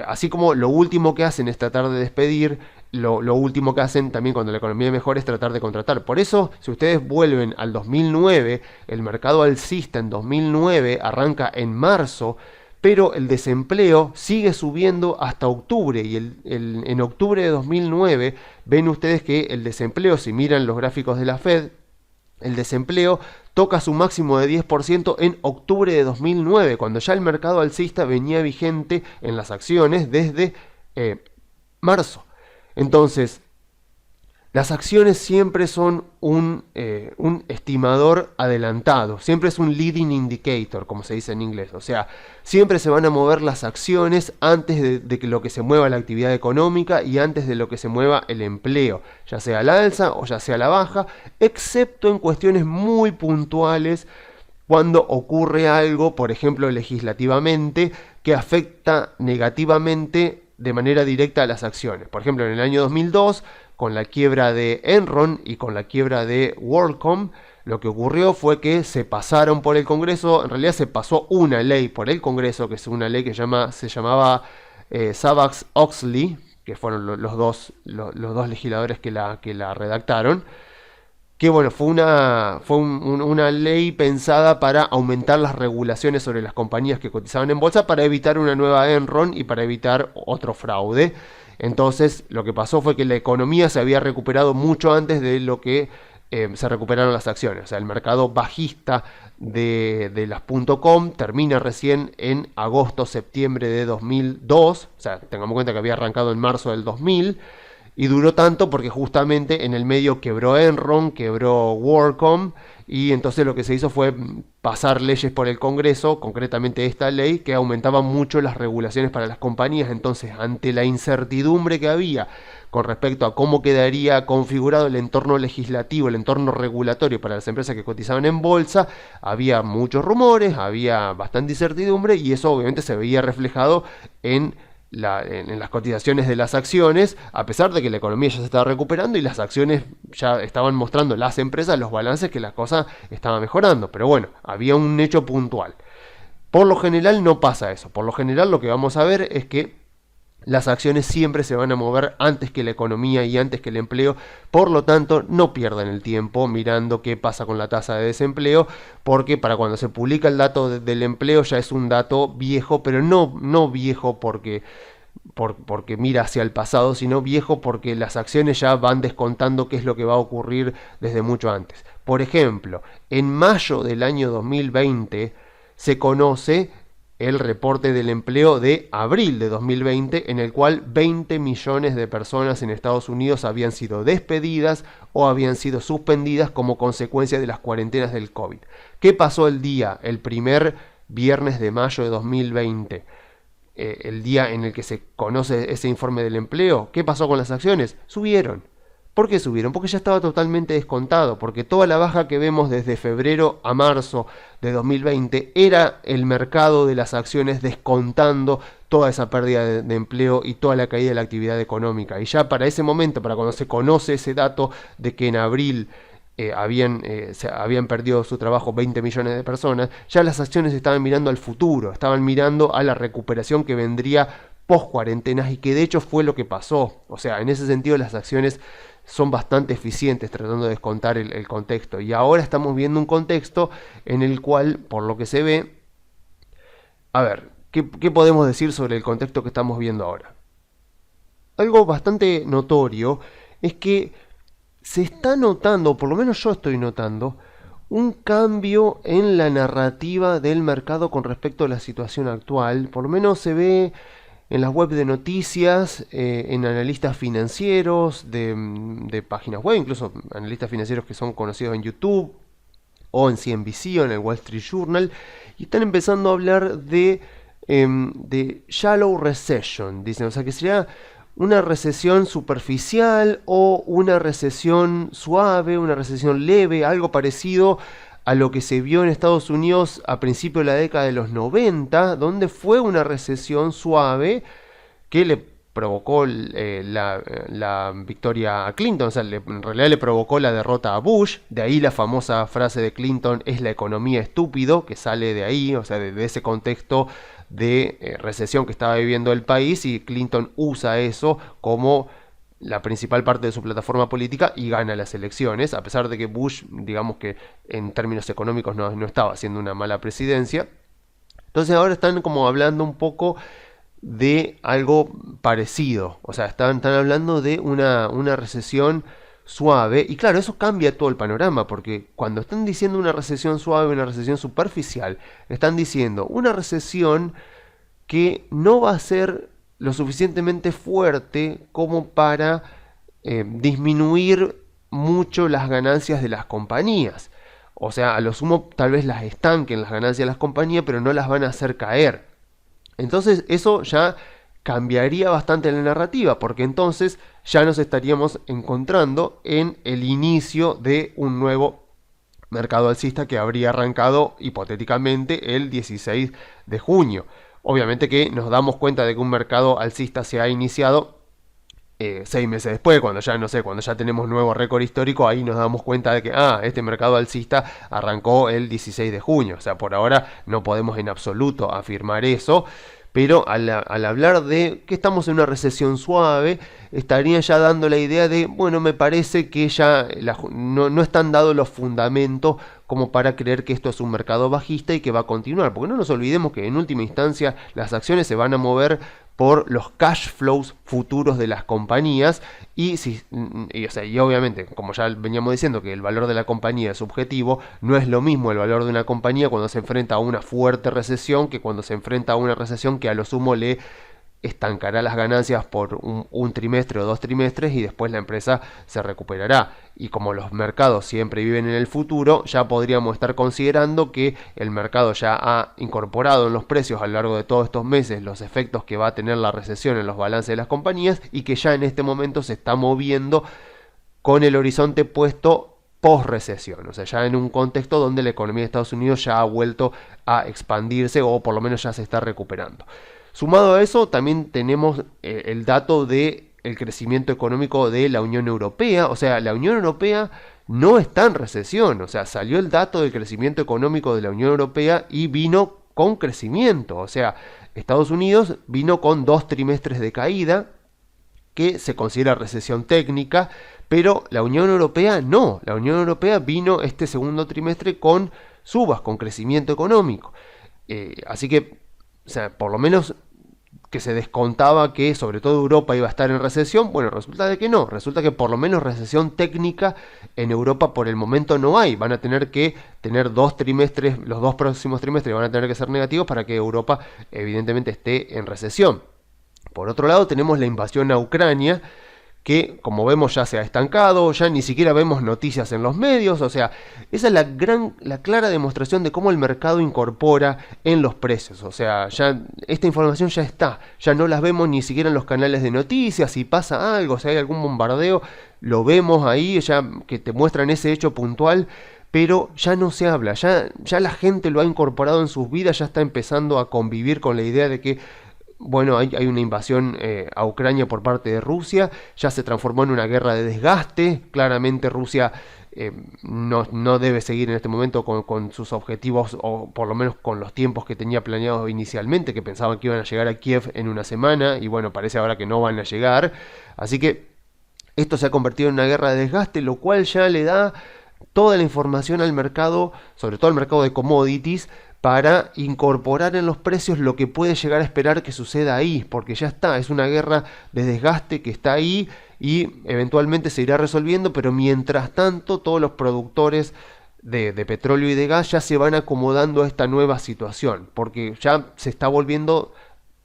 así como lo último que hacen es tratar de despedir, lo último que hacen también cuando la economía mejora es tratar de contratar. Por eso, si ustedes vuelven al 2009, el mercado alcista en 2009 arranca en marzo, pero el desempleo sigue subiendo hasta octubre, y en octubre de 2009 ven ustedes que el desempleo, si miran los gráficos de la Fed, el desempleo toca su máximo de 10% en octubre de 2009, cuando ya el mercado alcista venía vigente en las acciones desde marzo. Entonces, las acciones siempre son un estimador adelantado, siempre es un leading indicator, como se dice en inglés. O sea, siempre se van a mover las acciones antes de que lo que se mueva la actividad económica y antes de lo que se mueva el empleo, ya sea a la alza o ya sea a la baja, excepto en cuestiones muy puntuales, cuando ocurre algo, por ejemplo, legislativamente, que afecta negativamente de manera directa a las acciones. Por ejemplo, en el año 2002, con la quiebra de Enron y con la quiebra de WorldCom, lo que ocurrió fue que se pasaron por el Congreso, en realidad se pasó una ley por el Congreso, que es una ley que se llamaba Sarbanes-Oxley, que fueron los dos legisladores que la redactaron, que bueno, fue una ley pensada para aumentar las regulaciones sobre las compañías que cotizaban en bolsa, para evitar una nueva Enron y para evitar otro fraude. Entonces, lo que pasó fue que la economía se había recuperado mucho antes de lo que se recuperaron las acciones. O sea, el mercado bajista de las .com termina recién en agosto-septiembre de 2002. O sea, tengamos en cuenta que había arrancado en marzo del 2000. Y duró tanto porque justamente en el medio quebró Enron, quebró WorldCom, y entonces lo que se hizo fue pasar leyes por el Congreso, concretamente esta ley, que aumentaba mucho las regulaciones para las compañías. Entonces, ante la incertidumbre que había con respecto a cómo quedaría configurado el entorno legislativo, el entorno regulatorio para las empresas que cotizaban en bolsa, había muchos rumores, había bastante incertidumbre, y eso obviamente se veía reflejado en las cotizaciones de las acciones, a pesar de que la economía ya se estaba recuperando y las acciones ya estaban mostrando, las empresas, los balances, que la cosa estaba mejorando. Pero bueno, había un hecho puntual. Por lo general no pasa eso. Por lo general lo que vamos a ver es que las acciones siempre se van a mover antes que la economía y antes que el empleo. Por lo tanto, no pierdan el tiempo mirando qué pasa con la tasa de desempleo, porque para cuando se publica el dato del empleo ya es un dato viejo, pero no viejo porque mira hacia el pasado, sino viejo porque las acciones ya van descontando qué es lo que va a ocurrir desde mucho antes. Por ejemplo, en mayo del año 2020 se conoce el reporte del empleo de abril de 2020, en el cual 20 millones de personas en Estados Unidos habían sido despedidas o habían sido suspendidas como consecuencia de las cuarentenas del COVID. ¿Qué pasó el primer viernes de mayo de 2020? El día en el que se conoce ese informe del empleo. ¿Qué pasó con las acciones? Subieron. ¿Por qué subieron? Porque ya estaba totalmente descontado, porque toda la baja que vemos desde febrero a marzo de 2020 era el mercado de las acciones descontando toda esa pérdida de empleo y toda la caída de la actividad económica. Y ya para ese momento, para cuando se conoce ese dato de que en abril se habían perdido su trabajo 20 millones de personas, ya las acciones estaban mirando al futuro, estaban mirando a la recuperación que vendría post cuarentenas y que de hecho fue lo que pasó. O sea, en ese sentido las acciones son bastante eficientes tratando de descontar el contexto. Y ahora estamos viendo un contexto en el cual, por lo que se ve, a ver, ¿qué podemos decir sobre el contexto que estamos viendo ahora? Algo bastante notorio es que se está notando, o por lo menos yo estoy notando, un cambio en la narrativa del mercado con respecto a la situación actual. Por lo menos se ve en las webs de noticias, en analistas financieros de páginas web, incluso analistas financieros que son conocidos en YouTube o en CNBC o en el Wall Street Journal, y están empezando a hablar de shallow recession, dicen, o sea que sería una recesión superficial o una recesión suave, una recesión leve, algo parecido a lo que se vio en Estados Unidos a principios de la década de los 90, donde fue una recesión suave que le provocó la victoria a Clinton, o sea, en realidad le provocó la derrota a Bush. De ahí la famosa frase de Clinton, es la economía estúpido, que sale de ahí, o sea, de ese contexto de recesión que estaba viviendo el país, y Clinton usa eso como la principal parte de su plataforma política y gana las elecciones, a pesar de que Bush, digamos que en términos económicos no estaba haciendo una mala presidencia. Entonces ahora están como hablando un poco de algo parecido, o sea, están hablando de una recesión suave, y claro, eso cambia todo el panorama, porque cuando están diciendo una recesión suave, una recesión superficial, están diciendo una recesión que no va a ser lo suficientemente fuerte como para disminuir mucho las ganancias de las compañías. O sea, a lo sumo tal vez las estanquen las ganancias de las compañías, pero no las van a hacer caer. Entonces eso ya cambiaría bastante la narrativa, porque entonces ya nos estaríamos encontrando en el inicio de un nuevo mercado alcista que habría arrancado hipotéticamente el 16 de junio. Obviamente que nos damos cuenta de que un mercado alcista se ha iniciado 6 meses después, cuando ya, no sé, cuando ya tenemos nuevo récord histórico, ahí nos damos cuenta de que este mercado alcista arrancó el 16 de junio. O sea, por ahora no podemos en absoluto afirmar eso, pero al hablar de que estamos en una recesión suave, estarían ya dando la idea de, bueno, me parece que ya no están dados los fundamentos como para creer que esto es un mercado bajista y que va a continuar, porque no nos olvidemos que en última instancia las acciones se van a mover por los cash flows futuros de las compañías y obviamente, como ya veníamos diciendo que el valor de la compañía es subjetivo, no es lo mismo el valor de una compañía cuando se enfrenta a una fuerte recesión que cuando se enfrenta a una recesión que a lo sumo le estancará las ganancias por un trimestre o 2 trimestres y después la empresa se recuperará. Y como los mercados siempre viven en el futuro, ya podríamos estar considerando que el mercado ya ha incorporado en los precios a lo largo de todos estos meses los efectos que va a tener la recesión en los balances de las compañías y que ya en este momento se está moviendo con el horizonte puesto post recesión, o sea, ya en un contexto donde la economía de Estados Unidos ya ha vuelto a expandirse o por lo menos ya se está recuperando. Sumado a eso, también tenemos el dato del crecimiento económico de la Unión Europea. O sea, la Unión Europea no está en recesión. O sea, salió el dato del crecimiento económico de la Unión Europea y vino con crecimiento. O sea, Estados Unidos vino con 2 trimestres de caída, que se considera recesión técnica, pero la Unión Europea no. La Unión Europea vino este segundo trimestre con subas, con crecimiento económico. Así que, o sea, por lo menos que se descontaba que sobre todo Europa iba a estar en recesión. Bueno, resulta de que no, resulta que por lo menos recesión técnica en Europa por el momento no hay. Van a tener que tener 2 trimestres, los 2 próximos trimestres van a tener que ser negativos para que Europa evidentemente esté en recesión. Por otro lado tenemos la invasión a Ucrania, que como vemos ya se ha estancado, ya ni siquiera vemos noticias en los medios, o sea, esa es la clara demostración de cómo el mercado incorpora en los precios, o sea, ya esta información ya está, ya no las vemos ni siquiera en los canales de noticias, si pasa algo, si hay algún bombardeo, lo vemos ahí, ya que te muestran ese hecho puntual, pero ya no se habla, ya la gente lo ha incorporado en sus vidas, ya está empezando a convivir con la idea de que bueno, hay una invasión a Ucrania por parte de Rusia, ya se transformó en una guerra de desgaste, claramente Rusia no debe seguir en este momento con sus objetivos, o por lo menos con los tiempos que tenía planeados inicialmente, que pensaban que iban a llegar a Kiev en una semana, y bueno, parece ahora que no van a llegar, así que esto se ha convertido en una guerra de desgaste, lo cual ya le da toda la información al mercado, sobre todo al mercado de commodities, para incorporar en los precios lo que puede llegar a esperar que suceda ahí, porque ya está, es una guerra de desgaste que está ahí y eventualmente se irá resolviendo, pero mientras tanto todos los productores de petróleo y de gas ya se van acomodando a esta nueva situación, porque ya se está volviendo,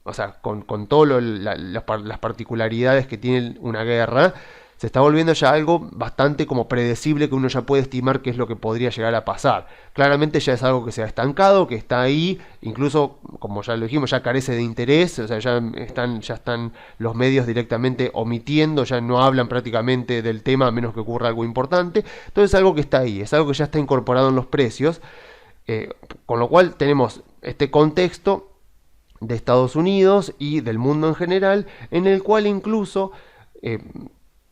o sea, con todas las particularidades que tiene una guerra, se está volviendo ya algo bastante como predecible, que uno ya puede estimar qué es lo que podría llegar a pasar. Claramente ya es algo que se ha estancado, que está ahí, incluso, como ya lo dijimos, ya carece de interés, o sea, ya están los medios directamente omitiendo, ya no hablan prácticamente del tema a menos que ocurra algo importante. Entonces es algo que está ahí, es algo que ya está incorporado en los precios, con lo cual tenemos este contexto de Estados Unidos y del mundo en general, en el cual incluso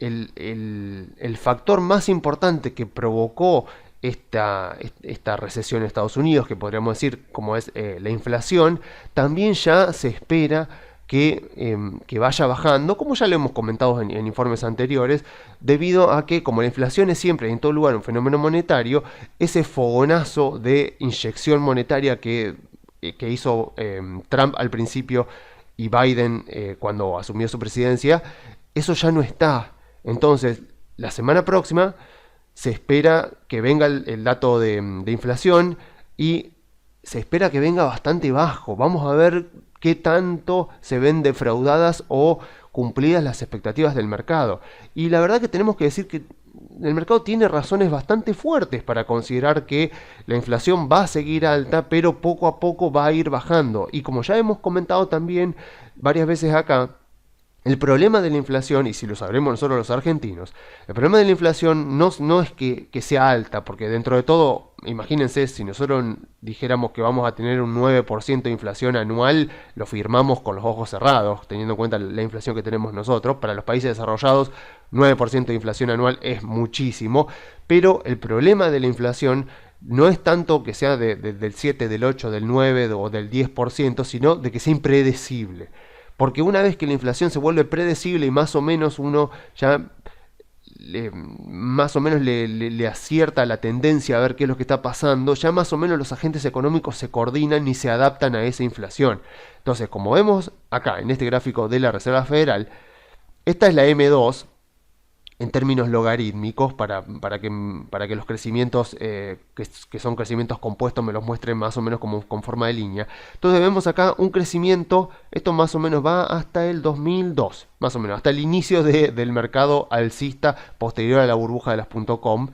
el factor más importante que provocó esta recesión en Estados Unidos, que podríamos decir como es la inflación, también ya se espera que vaya bajando, como ya lo hemos comentado en informes anteriores, debido a que como la inflación es siempre en todo lugar un fenómeno monetario, ese fogonazo de inyección monetaria que hizo Trump al principio y Biden cuando asumió su presidencia, eso ya no está. Entonces, la semana próxima se espera que venga el dato de inflación y se espera que venga bastante bajo. Vamos a ver qué tanto se ven defraudadas o cumplidas las expectativas del mercado. Y la verdad que tenemos que decir que el mercado tiene razones bastante fuertes para considerar que la inflación va a seguir alta, pero poco a poco va a ir bajando. Y como ya hemos comentado también varias veces acá, el problema de la inflación, y si lo sabremos nosotros los argentinos, el problema de la inflación no es que sea alta, porque dentro de todo, imagínense, si nosotros dijéramos que vamos a tener un 9% de inflación anual, lo firmamos con los ojos cerrados, teniendo en cuenta la inflación que tenemos nosotros. Para los países desarrollados, 9% de inflación anual es muchísimo, pero el problema de la inflación no es tanto que sea del 7, del 8, del 9 o del 10%, sino de que sea impredecible. Porque una vez que la inflación se vuelve predecible y más o menos uno ya más o menos le acierta la tendencia a ver qué es lo que está pasando, ya más o menos los agentes económicos se coordinan y se adaptan a esa inflación. Entonces, como vemos acá en este gráfico de la Reserva Federal, esta es la M2 en términos logarítmicos para que los crecimientos que son crecimientos compuestos me los muestren más o menos como con forma de línea. Entonces vemos acá un crecimiento, esto más o menos va hasta el 2002, más o menos, hasta el inicio del mercado alcista posterior a la burbuja de las .com.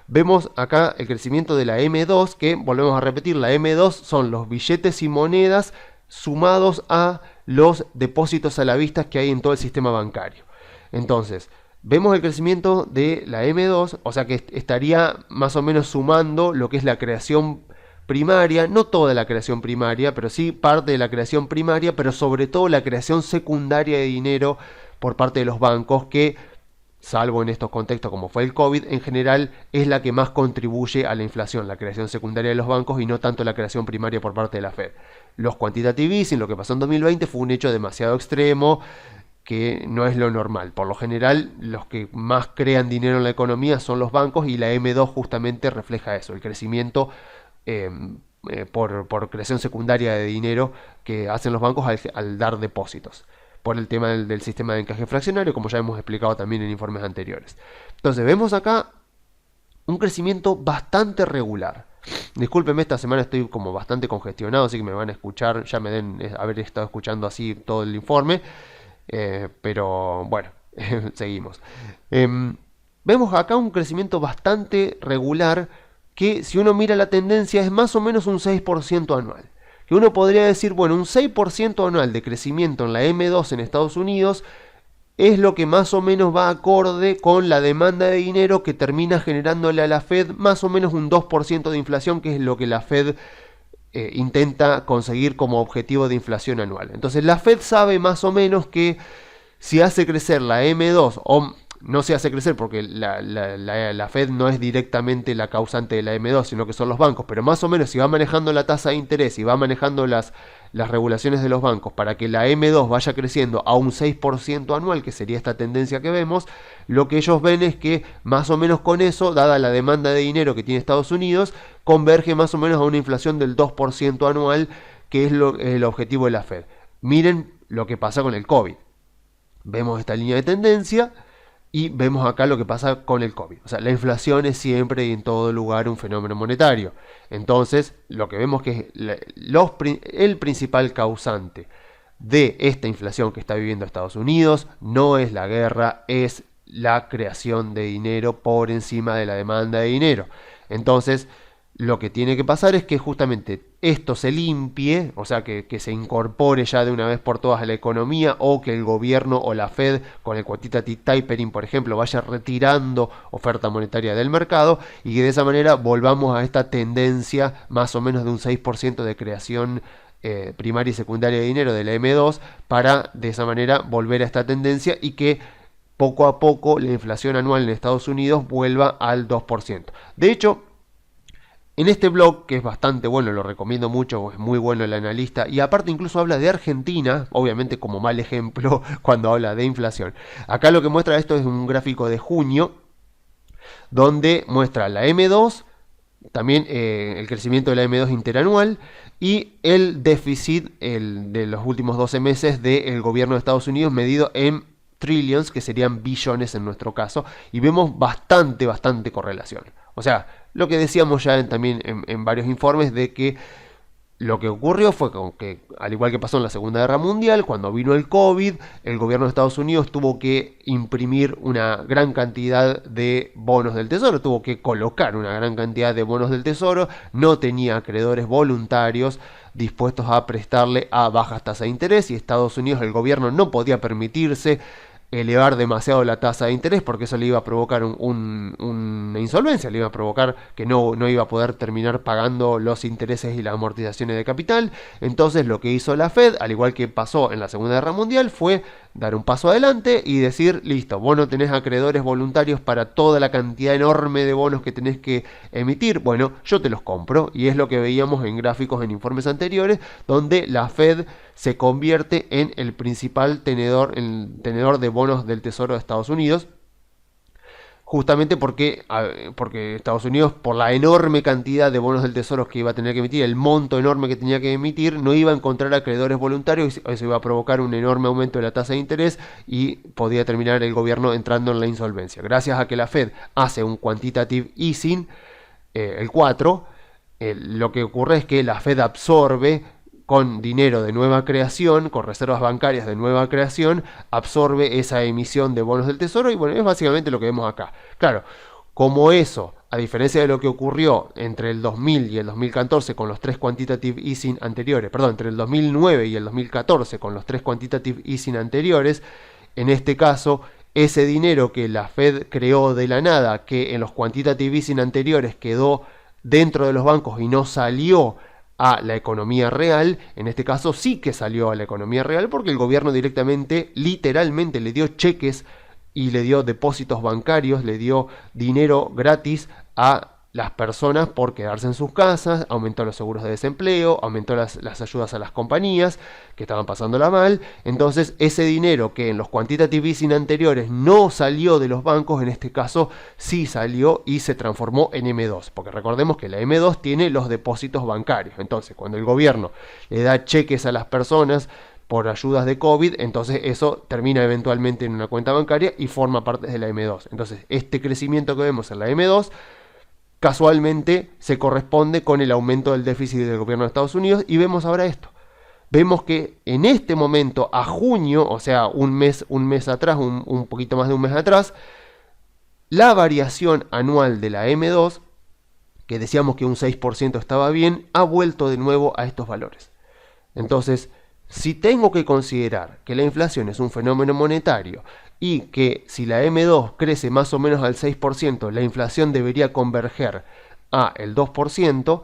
Vemos acá el crecimiento de la M2, que volvemos a repetir, la M2 son los billetes y monedas sumados a los depósitos a la vista que hay en todo el sistema bancario. Entonces, vemos el crecimiento de la M2, o sea que estaría más o menos sumando lo que es la creación primaria, no toda la creación primaria, pero sí parte de la creación primaria, pero sobre todo la creación secundaria de dinero por parte de los bancos, que, salvo en estos contextos como fue el COVID, en general es la que más contribuye a la inflación, la creación secundaria de los bancos y no tanto la creación primaria por parte de la Fed. Los quantitative easing, lo que pasó en 2020, fue un hecho demasiado extremo, que no es lo normal. Por lo general, los que más crean dinero en la economía son los bancos, y la M2 justamente refleja eso, el crecimiento por creación secundaria de dinero que hacen los bancos al dar depósitos, por el tema del sistema de encaje fraccionario, como ya hemos explicado también en informes anteriores. Entonces vemos acá un crecimiento bastante regular. Discúlpenme, esta semana estoy como bastante congestionado, así que me van a escuchar, ya me den haber estado escuchando así todo el informe, pero bueno, seguimos. Vemos acá un crecimiento bastante regular que, si uno mira la tendencia, es más o menos un 6% anual. Que uno podría decir, bueno, un 6% anual de crecimiento en la M2 en Estados Unidos es lo que más o menos va acorde con la demanda de dinero que termina generándole a la Fed más o menos un 2% de inflación, que es lo que la Fed intenta conseguir como objetivo de inflación anual. Entonces la Fed sabe más o menos que si hace crecer la M2, o no se hace crecer porque la Fed no es directamente la causante de la M2, sino que son los bancos, pero más o menos si va manejando la tasa de interés y va manejando las regulaciones de los bancos para que la M2 vaya creciendo a un 6% anual, que sería esta tendencia que vemos, lo que ellos ven es que más o menos con eso, dada la demanda de dinero que tiene Estados Unidos, converge más o menos a una inflación del 2% anual, que es el objetivo de la Fed. Miren lo que pasa con el COVID. Vemos esta línea de tendencia y vemos acá lo que pasa con el COVID. O sea, la inflación es siempre y en todo lugar un fenómeno monetario. Entonces, lo que vemos que es el principal causante de esta inflación que está viviendo Estados Unidos no es la guerra, es la creación de dinero por encima de la demanda de dinero. Entonces, lo que tiene que pasar es que justamente esto se limpie, o sea, que se incorpore ya de una vez por todas a la economía, o que el gobierno o la Fed con el quantitative tapering, por ejemplo, vaya retirando oferta monetaria del mercado y que de esa manera volvamos a esta tendencia más o menos de un 6% de creación primaria y secundaria de dinero de la M2, para de esa manera volver a esta tendencia y que poco a poco la inflación anual en Estados Unidos vuelva al 2%. De hecho, en este blog, que es bastante bueno, lo recomiendo mucho, es muy bueno el analista, y aparte incluso habla de Argentina, obviamente como mal ejemplo cuando habla de inflación. Acá lo que muestra esto es un gráfico de junio, donde muestra la M2, también el crecimiento de la M2 interanual, y el déficit de los últimos 12 meses del gobierno de Estados Unidos medido en trillions, que serían billones en nuestro caso, y vemos bastante correlación. O sea, lo que decíamos ya también en varios informes, de que lo que ocurrió fue que, al igual que pasó en la Segunda Guerra Mundial, cuando vino el COVID, el gobierno de Estados Unidos tuvo que imprimir una gran cantidad de bonos del tesoro, tuvo que colocar una gran cantidad de bonos del tesoro, no tenía acreedores voluntarios dispuestos a prestarle a bajas tasas de interés, y Estados Unidos, el gobierno, no podía permitirse elevar demasiado la tasa de interés, porque eso le iba a provocar una insolvencia, le iba a provocar que no iba a poder terminar pagando los intereses y las amortizaciones de capital. Entonces lo que hizo la Fed, al igual que pasó en la Segunda Guerra Mundial, fue dar un paso adelante y decir, listo, vos no tenés acreedores voluntarios para toda la cantidad enorme de bonos que tenés que emitir, bueno, yo te los compro. Y es lo que veíamos en gráficos en informes anteriores, donde la Fed se convierte en el principal tenedor de bonos del Tesoro de Estados Unidos, justamente porque Estados Unidos, por la enorme cantidad de bonos del Tesoro que iba a tener que emitir, el monto enorme que tenía que emitir, no iba a encontrar acreedores voluntarios, y eso iba a provocar un enorme aumento de la tasa de interés y podía terminar el gobierno entrando en la insolvencia. Gracias a que la Fed hace un quantitative easing, el 4, lo que ocurre es que la Fed absorbe con dinero de nueva creación, con reservas bancarias de nueva creación, absorbe esa emisión de bonos del tesoro, y bueno, es básicamente lo que vemos acá. Claro, como eso, a diferencia de lo que ocurrió entre el 2000 y el 2014 con los tres quantitative easing anteriores, perdón, entre el 2009 y el 2014 con los tres quantitative easing anteriores, en este caso, ese dinero que la Fed creó de la nada, que en los quantitative easing anteriores quedó dentro de los bancos y no salió a la economía real, en este caso sí que salió a la economía real, porque el gobierno directamente, literalmente, le dio cheques y le dio depósitos bancarios, le dio dinero gratis a las personas por quedarse en sus casas, aumentó los seguros de desempleo, aumentó las ayudas a las compañías que estaban pasándola mal. Entonces ese dinero que en los quantitative easing anteriores no salió de los bancos, en este caso sí salió y se transformó en M2, porque recordemos que la M2 tiene los depósitos bancarios. Entonces cuando el gobierno le da cheques a las personas por ayudas de COVID, entonces eso termina eventualmente en una cuenta bancaria y forma parte de la M2. Entonces este crecimiento que vemos en la M2 casualmente se corresponde con el aumento del déficit del gobierno de Estados Unidos, y vemos ahora esto. Vemos que en este momento, a junio, o sea, un mes atrás, un poquito más de un mes atrás, la variación anual de la M2, que decíamos que un 6% estaba bien, ha vuelto de nuevo a estos valores. Entonces, si tengo que considerar que la inflación es un fenómeno monetario y que si la M2 crece más o menos al 6%, la inflación debería converger a el 2%,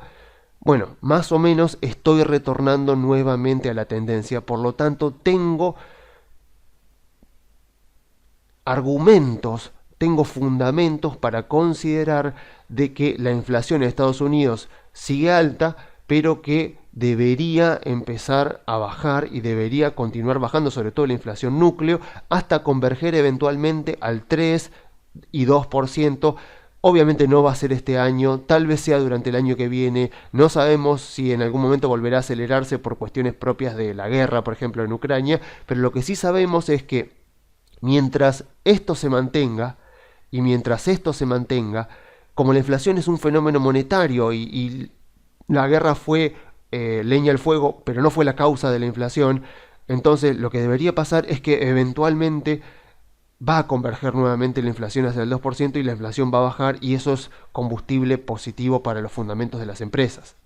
bueno, más o menos estoy retornando nuevamente a la tendencia. Por lo tanto, tengo argumentos, tengo fundamentos para considerar de que la inflación en Estados Unidos sigue alta, pero que debería empezar a bajar y debería continuar bajando, sobre todo la inflación núcleo, hasta converger eventualmente al 3 y 2%. Obviamente no va a ser este año, tal vez sea durante el año que viene. No sabemos si en algún momento volverá a acelerarse por cuestiones propias de la guerra, por ejemplo, en Ucrania, pero lo que sí sabemos es que mientras esto se mantenga, como la inflación es un fenómeno monetario y la guerra fue leña al fuego, pero no fue la causa de la inflación, entonces lo que debería pasar es que eventualmente va a converger nuevamente la inflación hacia el 2% y la inflación va a bajar, y eso es combustible positivo para los fundamentos de las empresas.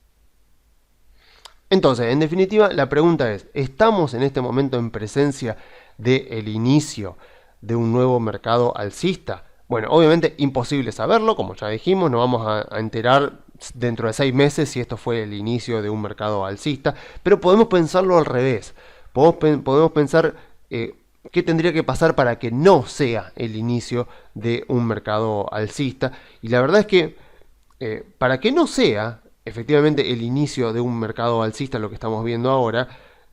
Entonces, en definitiva, la pregunta es, ¿estamos en este momento en presencia del inicio de un nuevo mercado alcista? Bueno, obviamente imposible saberlo, como ya dijimos, nos vamos a enterar dentro de 6 meses si esto fue el inicio de un mercado alcista, pero podemos pensarlo al revés. Podemos pensar qué tendría que pasar para que no sea el inicio de un mercado alcista, y la verdad es que para que no sea efectivamente el inicio de un mercado alcista, lo que estamos viendo ahora,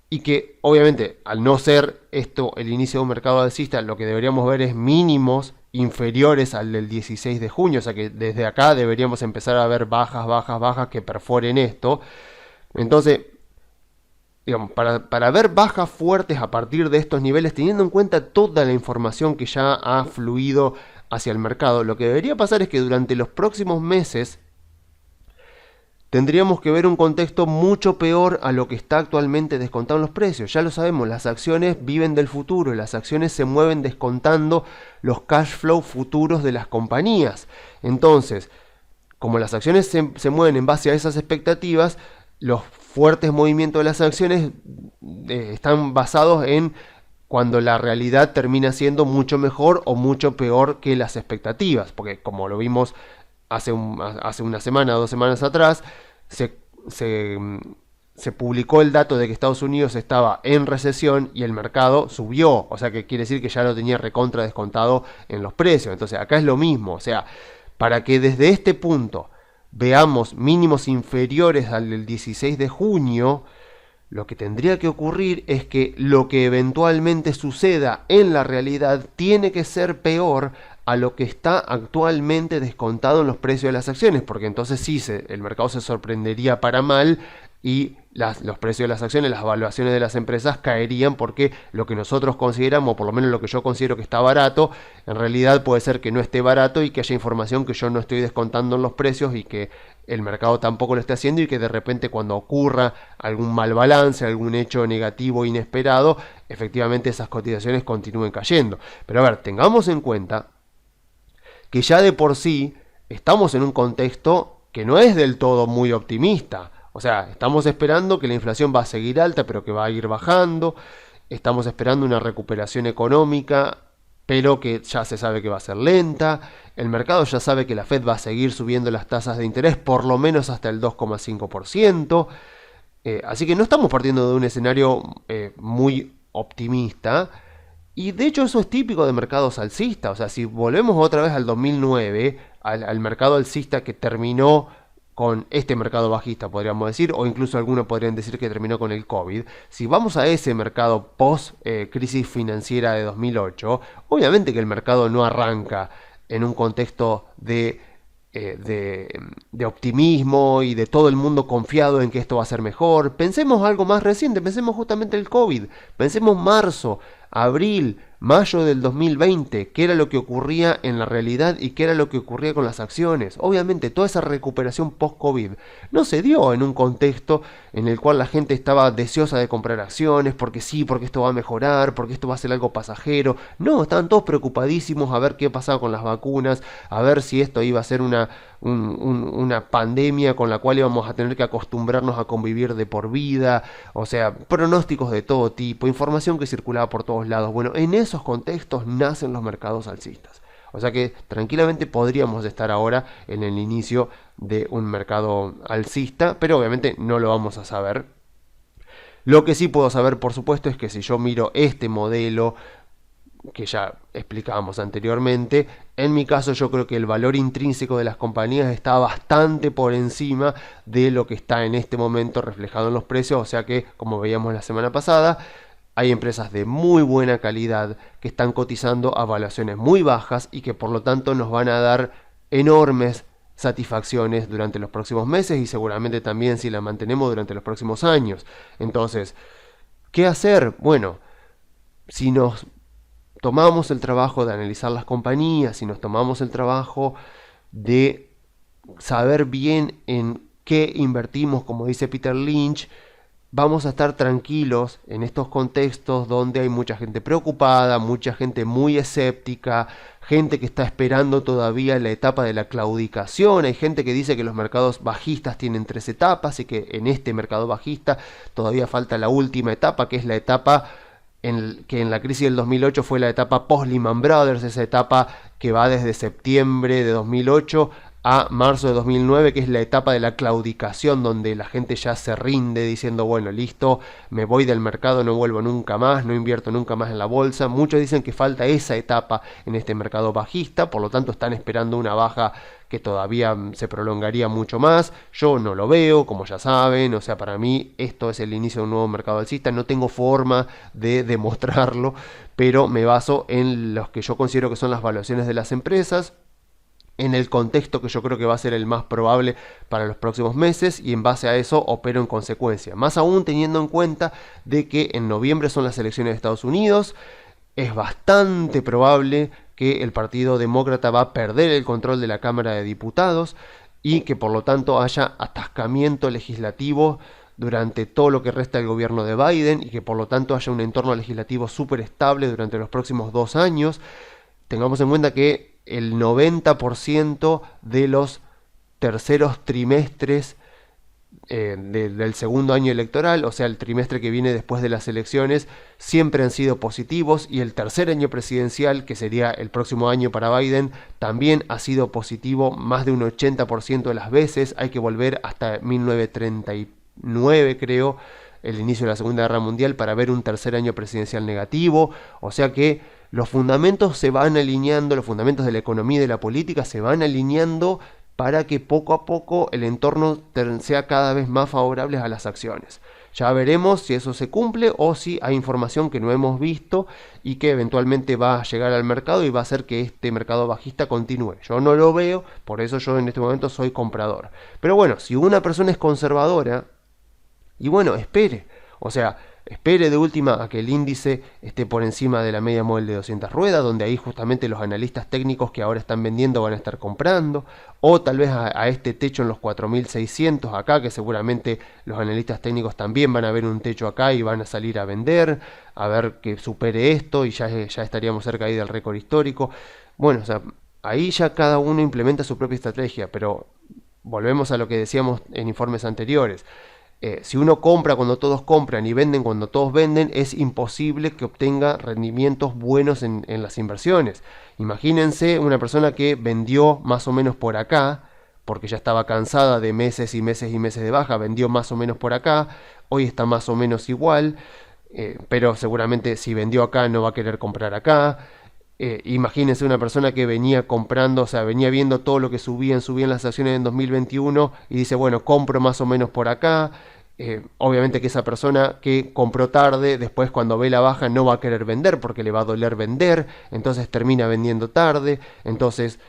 y que obviamente al no ser esto el inicio de un mercado alcista, lo que deberíamos ver es mínimos inferiores al del 16 de junio, o sea que desde acá deberíamos empezar a ver bajas que perforen esto. Entonces, digamos, para ver bajas fuertes a partir de estos niveles, teniendo en cuenta toda la información que ya ha fluido hacia el mercado, lo que debería pasar es que durante los próximos meses tendríamos que ver un contexto mucho peor a lo que está actualmente descontado en los precios. Ya lo sabemos, las acciones viven del futuro y las acciones se mueven descontando los cash flow futuros de las compañías. Entonces, como las acciones se mueven en base a esas expectativas, los fuertes movimientos de las acciones están basados en cuando la realidad termina siendo mucho mejor o mucho peor que las expectativas, porque como lo vimos hace una semana o 2 semanas atrás, se publicó el dato de que Estados Unidos estaba en recesión y el mercado subió, o sea que quiere decir que ya lo tenía recontra descontado en los precios. Entonces acá es lo mismo, o sea, para que desde este punto veamos mínimos inferiores al del 16 de junio, lo que tendría que ocurrir es que lo que eventualmente suceda en la realidad tiene que ser peor a lo que está actualmente descontado en los precios de las acciones, porque entonces sí, el mercado se sorprendería para mal y los precios de las acciones, las evaluaciones de las empresas caerían, porque lo que nosotros consideramos, por lo menos lo que yo considero que está barato, en realidad puede ser que no esté barato y que haya información que yo no estoy descontando en los precios y que el mercado tampoco lo esté haciendo, y que de repente cuando ocurra algún mal balance, algún hecho negativo inesperado, efectivamente esas cotizaciones continúen cayendo. Pero a ver, tengamos en cuenta que ya de por sí estamos en un contexto que no es del todo muy optimista. O sea, estamos esperando que la inflación va a seguir alta, pero que va a ir bajando. Estamos esperando una recuperación económica, pero que ya se sabe que va a ser lenta. El mercado ya sabe que la Fed va a seguir subiendo las tasas de interés, por lo menos hasta el 2,5%. Así que no estamos partiendo de un escenario muy optimista. Y de hecho eso es típico de mercados alcistas. O sea, si volvemos otra vez al 2009, al mercado alcista que terminó con este mercado bajista, podríamos decir, o incluso algunos podrían decir que terminó con el COVID. Si vamos a ese mercado post crisis financiera de 2008, obviamente que el mercado no arranca en un contexto de optimismo y de todo el mundo confiado en que esto va a ser mejor. Pensemos algo más reciente, pensemos justamente el COVID, pensemos marzo, abril, mayo del 2020, qué era lo que ocurría en la realidad y qué era lo que ocurría con las acciones. Obviamente toda esa recuperación post-COVID no se dio en un contexto en el cual la gente estaba deseosa de comprar acciones, porque sí, porque esto va a mejorar, porque esto va a ser algo pasajero. No, estaban todos preocupadísimos a ver qué pasaba con las vacunas, a ver si esto iba a ser una pandemia con la cual íbamos a tener que acostumbrarnos a convivir de por vida, o sea, pronósticos de todo tipo, información que circulaba por todos lados. Bueno, en esos contextos nacen los mercados alcistas. O sea que tranquilamente podríamos estar ahora en el inicio de un mercado alcista, pero obviamente no lo vamos a saber. Lo que sí puedo saber, por supuesto, es que si yo miro este modelo que ya explicábamos anteriormente, en mi caso yo creo que el valor intrínseco de las compañías está bastante por encima de lo que está en este momento reflejado en los precios, o sea que, como veíamos la semana pasada, hay empresas de muy buena calidad que están cotizando a valuaciones muy bajas y que por lo tanto nos van a dar enormes satisfacciones durante los próximos meses y seguramente también si la mantenemos durante los próximos años. Entonces, ¿qué hacer? Bueno, si nos tomamos el trabajo de analizar las compañías, si nos tomamos el trabajo de saber bien en qué invertimos, como dice Peter Lynch, vamos a estar tranquilos en estos contextos donde hay mucha gente preocupada, mucha gente muy escéptica, gente que está esperando todavía la etapa de la claudicación. Hay gente que dice que los mercados bajistas tienen 3 etapas y que en este mercado bajista todavía falta la última etapa, que es la etapa que en la crisis del 2008 fue la etapa post-Lehman Brothers, esa etapa que va desde septiembre de 2008 a marzo de 2009, que es la etapa de la claudicación, donde la gente ya se rinde diciendo, bueno, listo, me voy del mercado, no vuelvo nunca más, no invierto nunca más en la bolsa. Muchos dicen que falta esa etapa en este mercado bajista, por lo tanto están esperando una baja que todavía se prolongaría mucho más. Yo no lo veo, como ya saben, o sea, para mí esto es el inicio de un nuevo mercado alcista, no tengo forma de demostrarlo, pero me baso en los que yo considero que son las valuaciones de las empresas, en el contexto que yo creo que va a ser el más probable para los próximos meses y en base a eso opero en consecuencia. Más aún teniendo en cuenta de que en noviembre son las elecciones de Estados Unidos, es bastante probable que el Partido Demócrata va a perder el control de la Cámara de Diputados y que por lo tanto haya atascamiento legislativo durante todo lo que resta del gobierno de Biden y que por lo tanto haya un entorno legislativo súper estable durante los próximos 2 años. Tengamos en cuenta que el 90% de los terceros trimestres del segundo año electoral, o sea, el trimestre que viene después de las elecciones, siempre han sido positivos y el tercer año presidencial, que sería el próximo año para Biden, también ha sido positivo más de un 80% de las veces. Hay que volver hasta 1939, creo, el inicio de la Segunda Guerra Mundial, para ver un tercer año presidencial negativo. O sea que los fundamentos se van alineando, los fundamentos de la economía y de la política se van alineando para que poco a poco el entorno sea cada vez más favorable a las acciones. Ya veremos si eso se cumple o si hay información que no hemos visto y que eventualmente va a llegar al mercado y va a hacer que este mercado bajista continúe. Yo no lo veo, por eso yo en este momento soy comprador. Pero bueno, si una persona es conservadora, y bueno, espere. O sea, espere de última a que el índice esté por encima de la media móvil de 200 ruedas, donde ahí justamente los analistas técnicos que ahora están vendiendo van a estar comprando, o tal vez a este techo en los 4600 acá, que seguramente los analistas técnicos también van a ver un techo acá y van a salir a vender, a ver que supere esto y ya estaríamos cerca ahí del récord histórico. Bueno, o sea, ahí ya cada uno implementa su propia estrategia, pero volvemos a lo que decíamos en informes anteriores. Si uno compra cuando todos compran y venden cuando todos venden, es imposible que obtenga rendimientos buenos en las inversiones. Imagínense una persona que vendió más o menos por acá, porque ya estaba cansada de meses y meses y meses de baja, vendió más o menos por acá, hoy está más o menos igual, pero seguramente si vendió acá no va a querer comprar acá. Imagínense una persona que venía comprando, o sea, venía viendo todo lo que subían las acciones en 2021 y dice, bueno, compro más o menos por acá. Obviamente que esa persona que compró tarde, después cuando ve la baja no va a querer vender porque le va a doler vender, entonces termina vendiendo tarde. Entonces,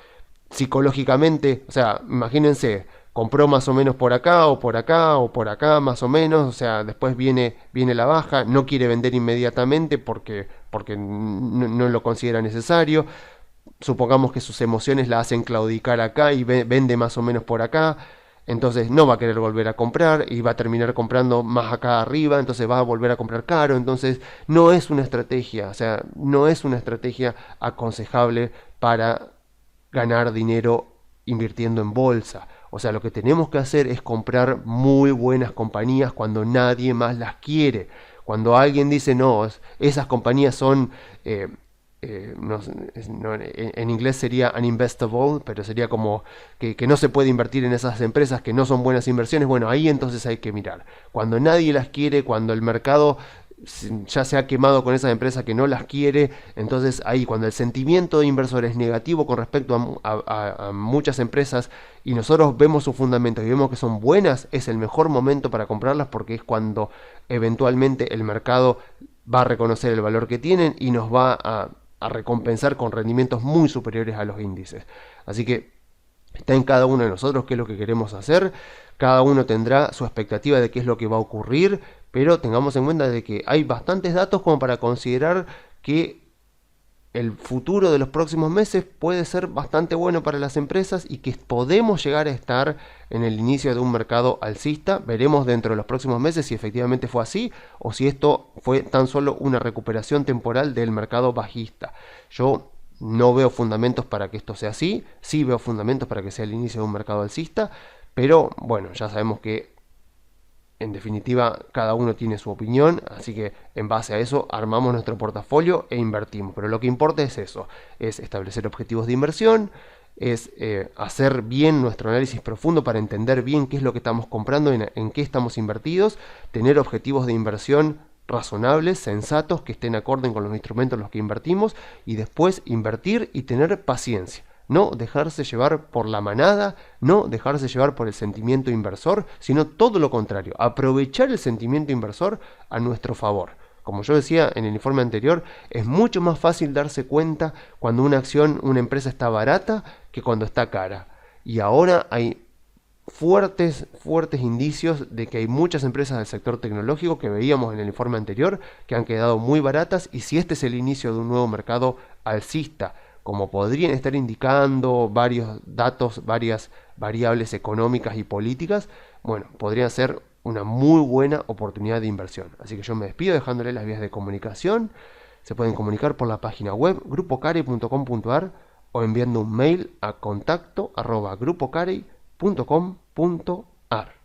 psicológicamente, o sea, imagínense, compró más o menos por acá o por acá o por acá más o menos, o sea, después viene la baja, no quiere vender inmediatamente porque no lo considera necesario. Supongamos que sus emociones la hacen claudicar acá y vende más o menos por acá. Entonces no va a querer volver a comprar y va a terminar comprando más acá arriba, entonces va a volver a comprar caro. Entonces no es una estrategia, o sea, no es una estrategia aconsejable para ganar dinero invirtiendo en bolsa. O sea, lo que tenemos que hacer es comprar muy buenas compañías cuando nadie más las quiere. Cuando alguien dice, no, esas compañías son... en inglés sería uninvestable, pero sería como que no se puede invertir en esas empresas que no son buenas inversiones. Bueno, ahí entonces hay que mirar. Cuando nadie las quiere, cuando el mercado ya se ha quemado con esas empresas que no las quiere, entonces ahí cuando el sentimiento de inversor es negativo con respecto a muchas empresas y nosotros vemos sus fundamentos y vemos que son buenas, es el mejor momento para comprarlas porque es cuando eventualmente el mercado va a reconocer el valor que tienen y nos va a recompensar con rendimientos muy superiores a los índices. Así que está en cada uno de nosotros qué es lo que queremos hacer. Cada uno tendrá su expectativa de qué es lo que va a ocurrir, pero tengamos en cuenta de que hay bastantes datos como para considerar que el futuro de los próximos meses puede ser bastante bueno para las empresas y que podemos llegar a estar en el inicio de un mercado alcista. Veremos dentro de los próximos meses si efectivamente fue así o si esto fue tan solo una recuperación temporal del mercado bajista. Yo no veo fundamentos para que esto sea así, sí veo fundamentos para que sea el inicio de un mercado alcista, pero bueno, ya sabemos que en definitiva, cada uno tiene su opinión, así que en base a eso armamos nuestro portafolio e invertimos. Pero lo que importa es eso, es establecer objetivos de inversión, es hacer bien nuestro análisis profundo para entender bien qué es lo que estamos comprando, en qué estamos invertidos, tener objetivos de inversión razonables, sensatos, que estén acorde con los instrumentos en los que invertimos y después invertir y tener paciencia. No dejarse llevar por la manada, no dejarse llevar por el sentimiento inversor, sino todo lo contrario, aprovechar el sentimiento inversor a nuestro favor. Como yo decía en el informe anterior, es mucho más fácil darse cuenta cuando una acción, una empresa está barata que cuando está cara. Y ahora hay fuertes indicios de que hay muchas empresas del sector tecnológico que veíamos en el informe anterior que han quedado muy baratas y si este es el inicio de un nuevo mercado alcista, como podrían estar indicando varios datos, varias variables económicas y políticas, bueno, podría ser una muy buena oportunidad de inversión. Así que yo me despido dejándole las vías de comunicación. Se pueden comunicar por la página web grupocarey.com.ar o enviando un mail a contacto@grupocarey.com.ar.